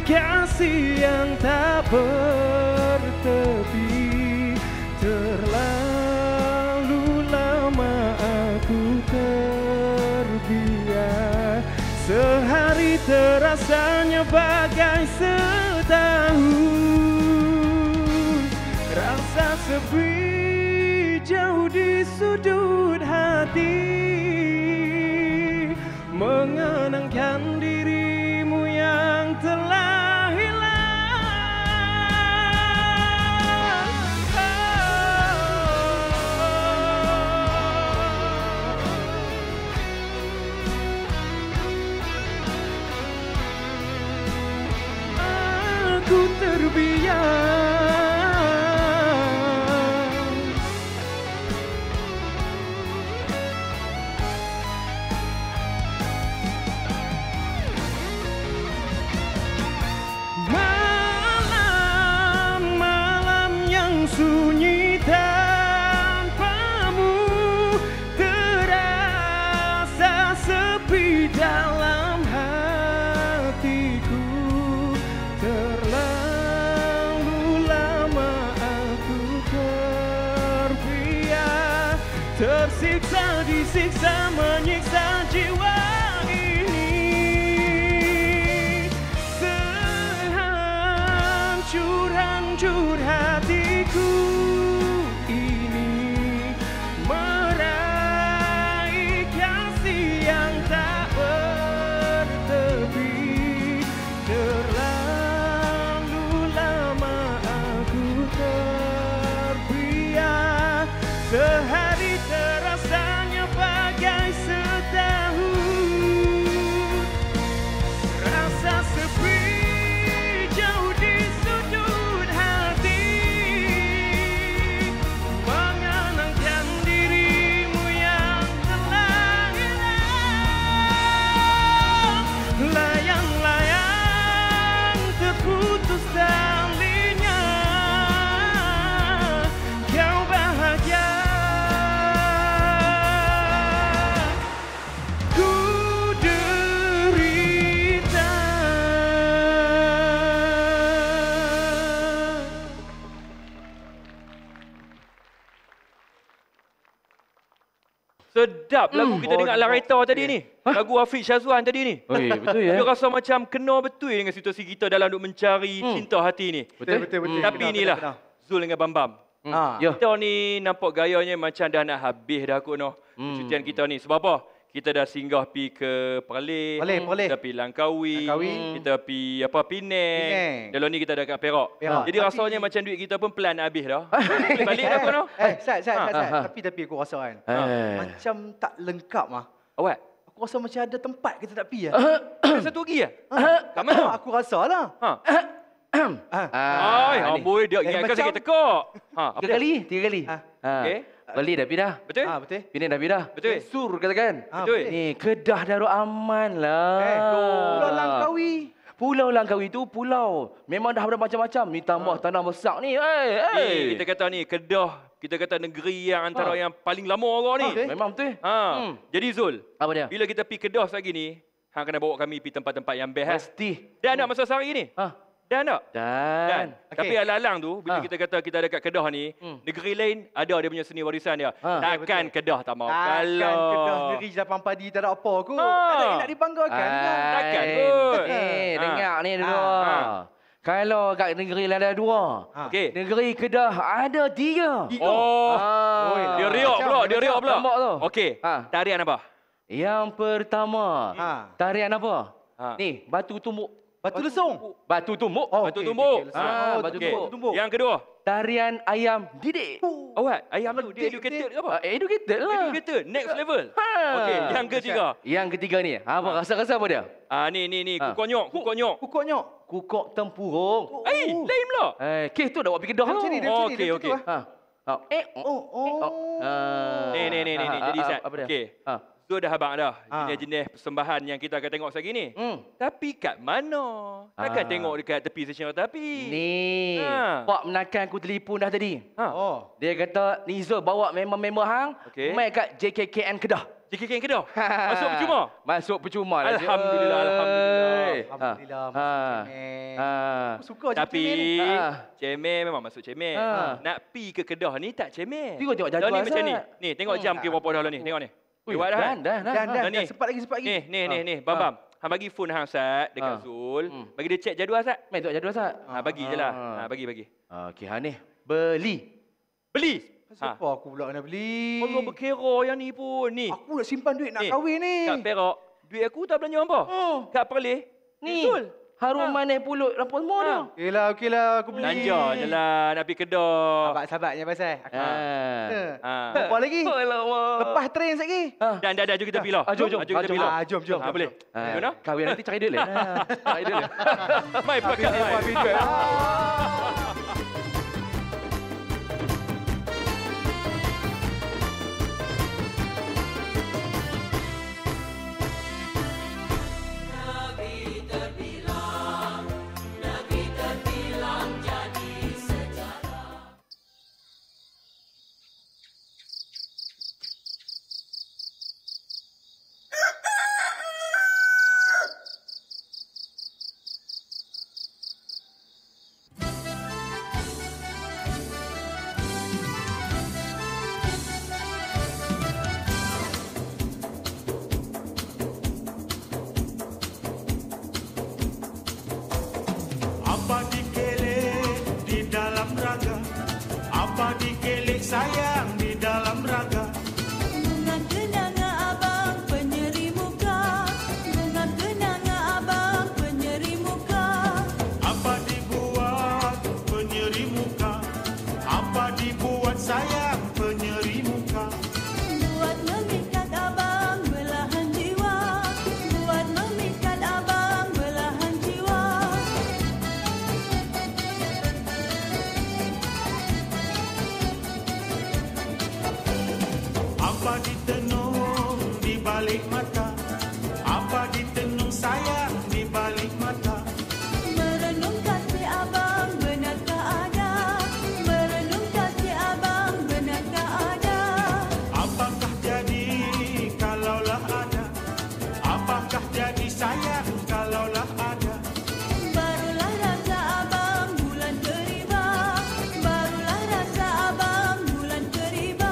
kasih yang tak bertepi. Terlalu lama aku terbiar. Sehari terasanya bagai setahun. Rasa sepi jauh di sudut hati, mengenangkan dirimu yang telah hilang. Aku terbiar. Malam-malam yang sunyi tanpamu, terasa sepi dalam hatiku. Terlalu lama aku terbiar. Tersiksa, disiksa, menyiksa jiwa ini. Sehancur-hancur hati
Sedap lagu kita dengar Lareta tadi ni. Lagu Hafiz Syazwan tadi ni.
Betul ya.
Dia rasa macam kena betul dengan situasi kita dalam duk mencari cinta hati ni.
Betul.
Tapi inilah Zul dengan Bambam. Kita ni nampak gayanya macam dah nak habis dah kot noh. Percutian kita ni. Sebab apa? Kita dah singgah pi ke Perlis. Kita pi Langkawi. Kita pi Penang. Dalam ni kita dah kat Perak. Jadi rasanya macam duit kita pun pelan nak habis dah. Balik dah kot noh.
Sat. Tapi aku rasa kan. Macam tak lengkap mah.
Awak?
Aku rasa macam ada tempat kita tak pi lah.
Satu lagi lah? Kat mana?
Aku rasa lah.
Amboi, dia ingatkan sakit tekak.
Tiga kali. Beli dah pindah.
Betul?
Betul.
Pindah dah pindah.
Betul.
Sur katakan.
Betul.
Ni Kedah Darul Aman lah.
Pulau Langkawi.
Pulau Langkawi tu pulau. Memang dah ada macam-macam. Ni tambah tanah besar ni.
Ni kita kata ni Kedah. Kita kata negeri yang antara yang paling lama orang ni.
Memang betul.
Jadi Zul.
Apa dia?
Bila kita pergi Kedah lagi ni, hang kena bawa kami pergi tempat-tempat yang best.
Mesti.
Dah nak masa sehari ni? Dah tak?
Dan.
Tapi alang-alang tu, bila kita kata kita dekat Kedah ni, negeri lain ada dia punya seni warisan dia. Takkan Kedah tak mau kalah.
Takkan Kedah negeri Japan padi tak ada apa kot. Ada yang nak dibanggakan.
Takkan kot.
Dengar ni dulu. Kalau kat negeri lain ada 2. Negeri Kedah ada 3.
Dia riak pula.
Nampak tu?
Okey. Tarian apa?
Yang pertama. Tarian apa? Ni, batu tumbuk.
Batu lesung.
Batu tumbuk.
Batu tumbuk.
Batu tumbuk.
Yang kedua.
Tarian ayam didik.
Awak, ayam tu dia educated ke apa?
Educated lah.
Educated, next level. Okey, yang ketiga.
Yang ketiga ni, apa rasa-rasa apa dia?
Ni, kukok nyok.
Kukok tempurung.
Lain pula.
Kes tu dah buat pergi Kedah tu.
Okey. Ni, jadi Sat. Okey. Tu dah abang dah. Jenis-jenis persembahan yang kita akan tengok lagi ni. Tapi kat mana? Takkan tengok dekat tepi stesen kereta api.
Ni. Pak menakan aku telefon dah tadi. Dia kata, ni Zul bawa member-member hang. Main kat JKKN Kedah.
JKKN Kedah? Masuk percuma?
Masuk percuma lah.
Alhamdulillah.
Aku suka je
tapi cemen memang masuk cemen. Nak pi ke Kedah ni tak cemen.
Tengok jadual
ni macam ni. Ni tengok jam ke berapa dah ni. Tengok ni.
Dah. Sempat lagi.
Ni. Bam. Hang bagi phone hang Sat dekat Zul. Bagi dia check jadual Sat.
Mai tengok jadual Sat.
Bagi je lah. Bagi.
Okey, hang ni. Beli.
Siapa aku pula nak beli?
Allah berkira yang ni pun. Ni.
Aku nak simpan duit nak kahwin ni.
Kat Perak, duit aku tak belanja apa. Kat Perlis,
ni. Harum manis pulut lampu semua dah.
Okeylah aku beli.
Belanja je lah nak pergi Kedah.
Sahabat-sahabatnya pasal. Apa lagi? Lepas train lagi.
Dah jom kita pergi lah.
Jom
kita pergi lah.
Jom.
Boleh.
Kahwin nanti cari duit lah.
Mai pakai.
Sayang di dalam raga.
Dengan kenanga abang penyeri muka. Dengan kenanga abang penyeri muka.
Apa dibuat penyeri muka? Apa dibuat sayang penyeri muka?
Buat memikat abang belahan jiwa. Buat memikat abang belahan jiwa.
Apa ditenung di balik mata? Apa ditenung sayang di balik mata?
Merenung kasih abang benarkah ada? Merenung kasih abang benarkah ada?
Apakah jadi kalaulah ada? Apakah jadi sayang kalaulah ada?
Barulah rasa abang bulan teriba. Barulah rasa abang bulan teriba.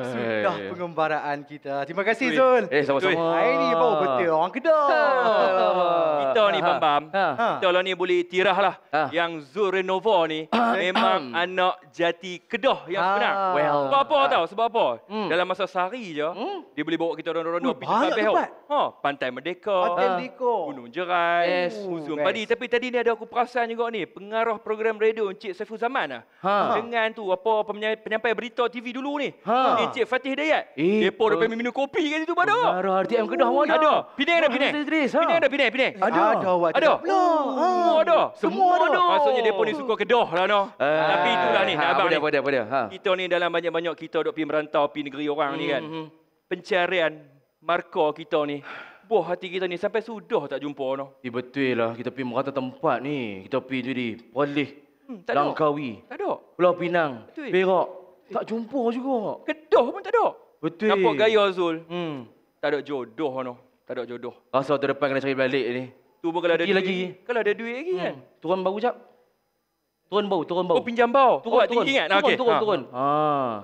sudah pengembaraan kita. Terima kasih Zul.
Sama-sama.
Hari ni baru betul orang Kedah.
Kita ni Bam, kita lah ni boleh tirah lah yang Zul Renova ni memang anak jati Kedah yang sebenar. Sebab apa tahu? Sebab apa? Dalam masa sehari je, dia boleh bawa kita ronda-ronda pergi tempat. Pantai Merdeka, Gunung Jerai, Museum Padi. Tapi tadi ni ada aku perasan juga ni, pengarah program radio Encik Saiful Zaman lah. Dengan tu apa penyampai berita TV dulu ni. Encik Fatih Dayat. Depa dah pergi minum kopi kat situ pada.
Pengarah RTM Kedah mana?
Ada. Penang dah Penang. Penang. Ada. Semua ada. Semua ada. Maksudnya depa ni suka Kedah lah no. Tapi itulah ni abang ni. Kita ni dalam banyak-banyak kita duk pergi merantau pergi negeri orang ni kan. Pencarian markah kita ni. Buah hati kita ni sampai sudah tak jumpa no.
Betul lah, kita pergi merata tempat ni. Kita pergi tu di Perlis, Langkawi,
tak ada.
Pulau Pinang, Perak. Tak jumpa juga.
Kedah pun tak ada.
Betul.
Nampak gaya Zul. Tak ada jodoh no. Tak ada jodoh.
Rasa tu depan kena cari balik ni.
Tu pun kalau ada duit
lagi.
Kalau ada duit lagi kan.
Turun bau jap. Turun bau.
Oh pinjam bau. Buat tinggi kan?
Turun.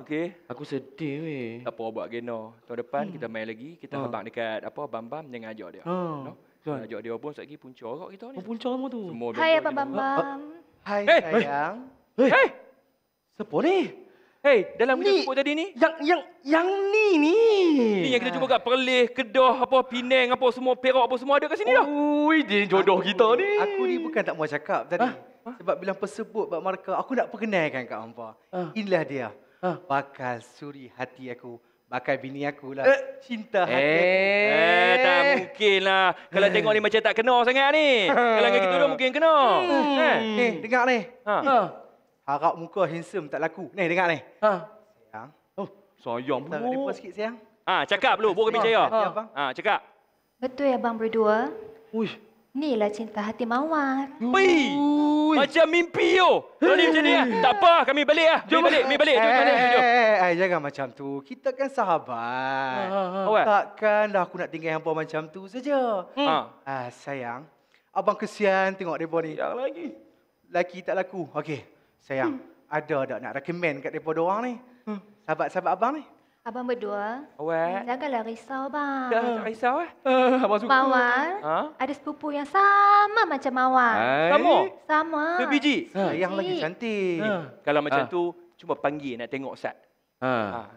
Okey.
Aku sedih weh.
Tak apa buat geno. Tahun depan kita main lagi. Kita habaq dekat Bam-Bam jangan ajak dia. No? Ajak dia pun sekali punca kat kita ni.
Punca kamu tu.
Hai Abang Bam-Bam.
Hai sayang.
Hey. Siapa ni?
Hey, dalam kita sebut tadi ni?
Yang ni.
Ni yang kita jumpa kat Perlis, Kedah, Penang, semua Perak semua ada kat sini dah.
Ui, dia jodoh kita ni.
Aku ni bukan tak mau cakap tadi. Sebab bila persebut bab markah, aku nak perkenalkan kat hampa. Inilah dia. Bakal suri hati aku. Bakal bini aku lah. Cinta hati aku.
Tak mungkin lah. Kalau tengok ni macam tak kena sangat ni. Kalau dengan kita dah mungkin kena.
Dengar ni. Harap muka handsome tak laku. Ni dengar ni. Sayang.
Sayang
pun. Tak depa sikit sayang.
Cakap dulu, bukan percaya. Cakap.
Betul ya Abang berdua?
Uish.
Inilah cinta hati Mawar.
Macam mimpi yo. Kalau ni macam ni tak apa, kami balik lah. Jom balik.
Jangan macam tu. Kita kan sahabat. Takkanlah aku nak tinggal hampa macam tu saja. Sayang, abang kesian tengok depa ni.
Yang lagi.
Laki tak laku. Okey, sayang. Ada tak nak recommend kat depa dua orang ni? Sahabat-sahabat abang ni.
Abang berdua, janganlah risau bang.
Tak risau
Abang suka.
Mawar, ada sepupu yang sama macam Mawar. Sama.
Sebiji.
Yang lagi cantik.
Kalau macam tu, cuba panggil nak tengok Sat.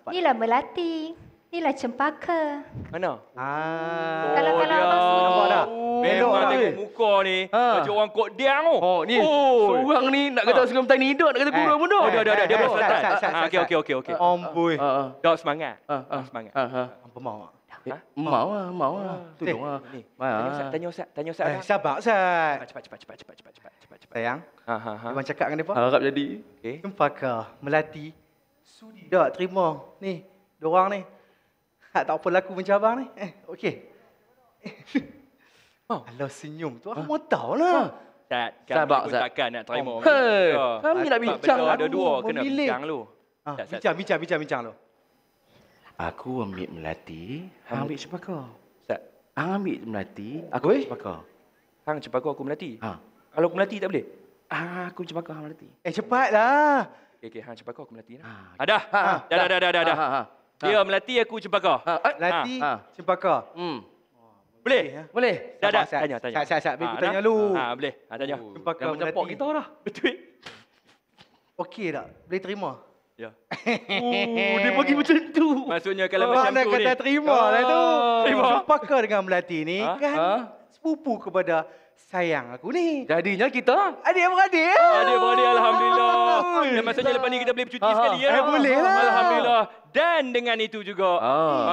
Inilah Melati. Inilah Cempaka.
Mana?
Kalau abang suruh.
Nampak dah? Memang tengok muka ni macam orang Kok Diang tu.
Ni seorang ni nak kata Sungai Petani hidup, nak kata guru pun dah.
Dah. Dia ber selesai. Okey.
Amboi.
Dah semangat. Semangat.
Apa mau?
Mau lah. Tolong lah.
Tanya Ustaz.
Sabar Ustaz.
Cepat.
Sayang. Abang cakap dengan depa.
Harap jadi.
Cempaka, Melati. Sudi tak terima ni diorang ni. Tak apa laku macam abang ni. Okey. Alah senyum tu aku mau tahu lah.
Kami pun takkan nak terima.
Kami nak bincang.
Ada dua kena bincang lu.
Bincang lu.
Aku ambil Melati, hang ambil Cempaka.
Ustaz.
Hang ambil Melati, aku Cempaka.
Hang Cempaka, aku Melati. Kalau aku Melati tak boleh?
Aku Cempaka, hang Melati.
Cepatlah.
Okey, hang Cempaka, aku Melati. Dah. Dia Melati, aku Cempaka.
Melati, Cempaka.
Boleh? Dah. Tanya.
Biar aku tanya lu.
Boleh. Tanya.
Cempaka,
macam pok kita dah.
Betul.
Okey tak? Boleh terima?
Ya.
Dia pergi macam tu.
Maksudnya kalau macam tu ni.
Kata terima lah tu. Cempaka dengan Melati ni kan sepupu kepada sayang aku ni.
Jadinya kita
adik-beradik.
Adik-beradik, alhamdulillah. Dan maksudnya lepas ni kita boleh bercuti sekali ya.
Boleh lah.
Alhamdulillah. Dan dengan itu juga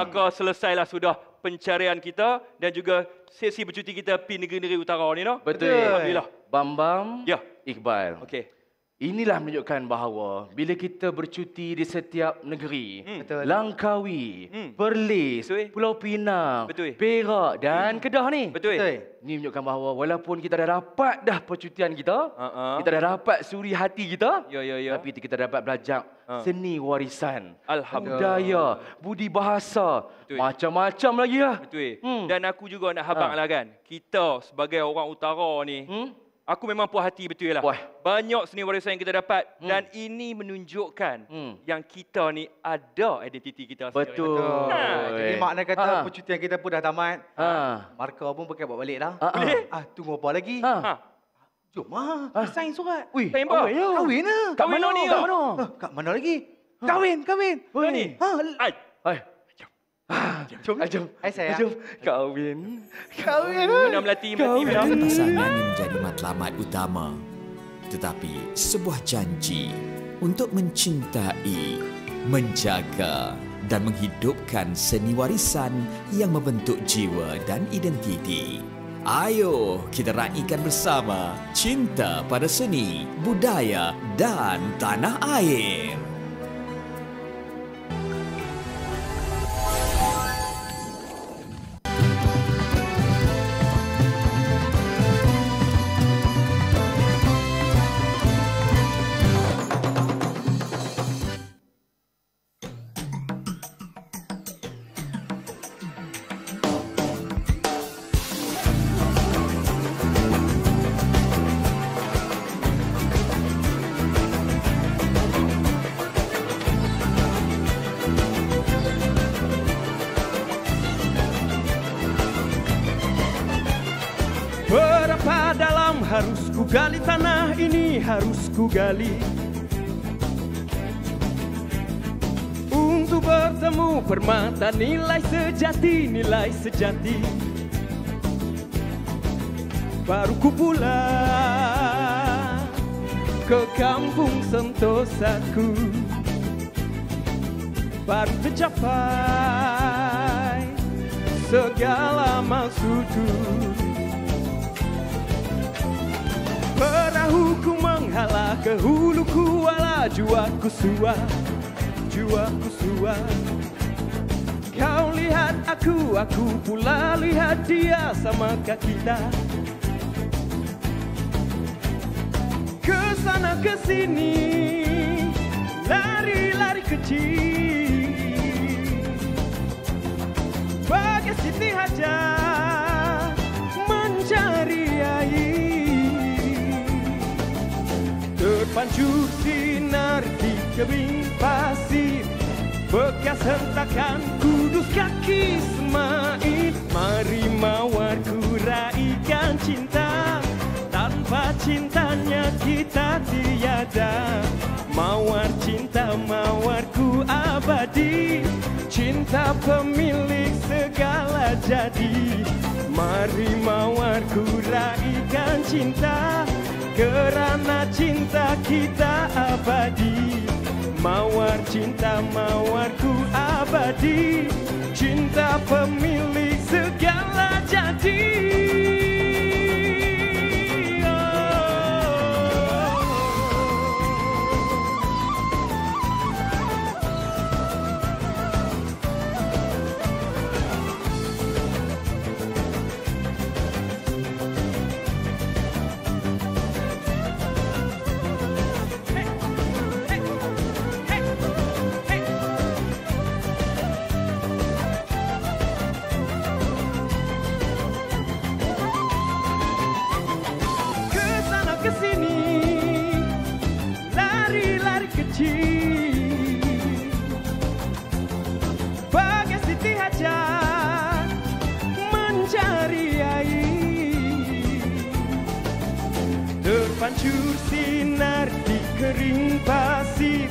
maka selesailah sudah pencarian kita dan juga sesi bercuti kita pergi negeri-negeri utara ni no.
Betul.
Alhamdulillah.
Bam,
ya.
Iqbal.
Okey.
Inilah menunjukkan bahawa bila kita bercuti di setiap negeri, Langkawi, Perlis, Pulau Pinang, Perak dan Kedah ni. Ini menunjukkan bahawa walaupun kita dah dapat dah percutian kita, kita dah dapat suri hati kita, tapi kita dapat belajar seni warisan, budaya, budi bahasa, macam-macam lagi lah.
Betul. Dan aku juga nak habaq lah kan, kita sebagai orang utara ni, Aku memang puas hati betul lah. Banyak seni warisan yang kita dapat dan ini menunjukkan yang kita ni ada identiti kita sendiri.
Betul. Jadi makna kata percutian kita pun dah tamat. Markah pun pakai buat balik dah. Boleh? Tunggu apa lagi? Jom sign surat. Ui, kahwin lah.
Kat mana ni?
Kat mana lagi? Kahwin.
Ni.
Jom. Hai saya.
Jom. Kahwin.
Guna melati.
Pasangan menjadi matlamat utama, tetapi sebuah janji untuk mencintai, menjaga dan menghidupkan seni warisan yang membentuk jiwa dan identiti. Ayo kita raikan bersama cinta pada seni, budaya dan tanah air.
Berapa dalam harus ku gali tanah ini, harus ku gali untuk bertemu permata nilai sejati. Baru ku pulang ke kampung sentosaku, baru tercapai segala maksudku. Perahuku menghala ke huluku, wala juaku sua. Kau lihat aku pula lihat dia, samakah kita? Kesana kesini, lari kecil, bagai Siti Hajar mencari air. Terpancur sinar di tebing pasir, bekas hentakan kudus kaki Ismail. Mari mawar ku raikan cinta, tanpa cintanya kita tiada. Mawar cinta mawarku abadi, cinta pemilik segala jadi. Mari mawarku raikan cinta, kerana cinta kita abadi. Mawar cinta mawarku abadi, cinta pemilik segala jadi. Bagai Siti Hajar mencari air. Terpancur sinar di kering pasir,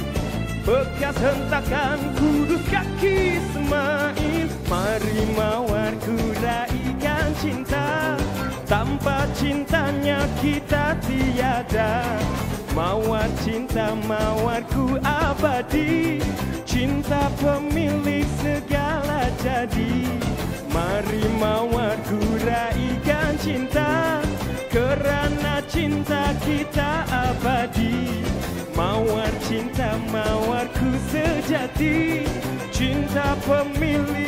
bekas hentakan kudus kaki Ismail. Mari mawarku raikan cinta, tanpa cintanya kita tiada. Mawar cinta mawarku abadi, cinta pemilik segala jadi. Mari mawarku raikan cinta, kerana cinta kita abadi. Mawar cinta mawarku sejati, cinta pemilik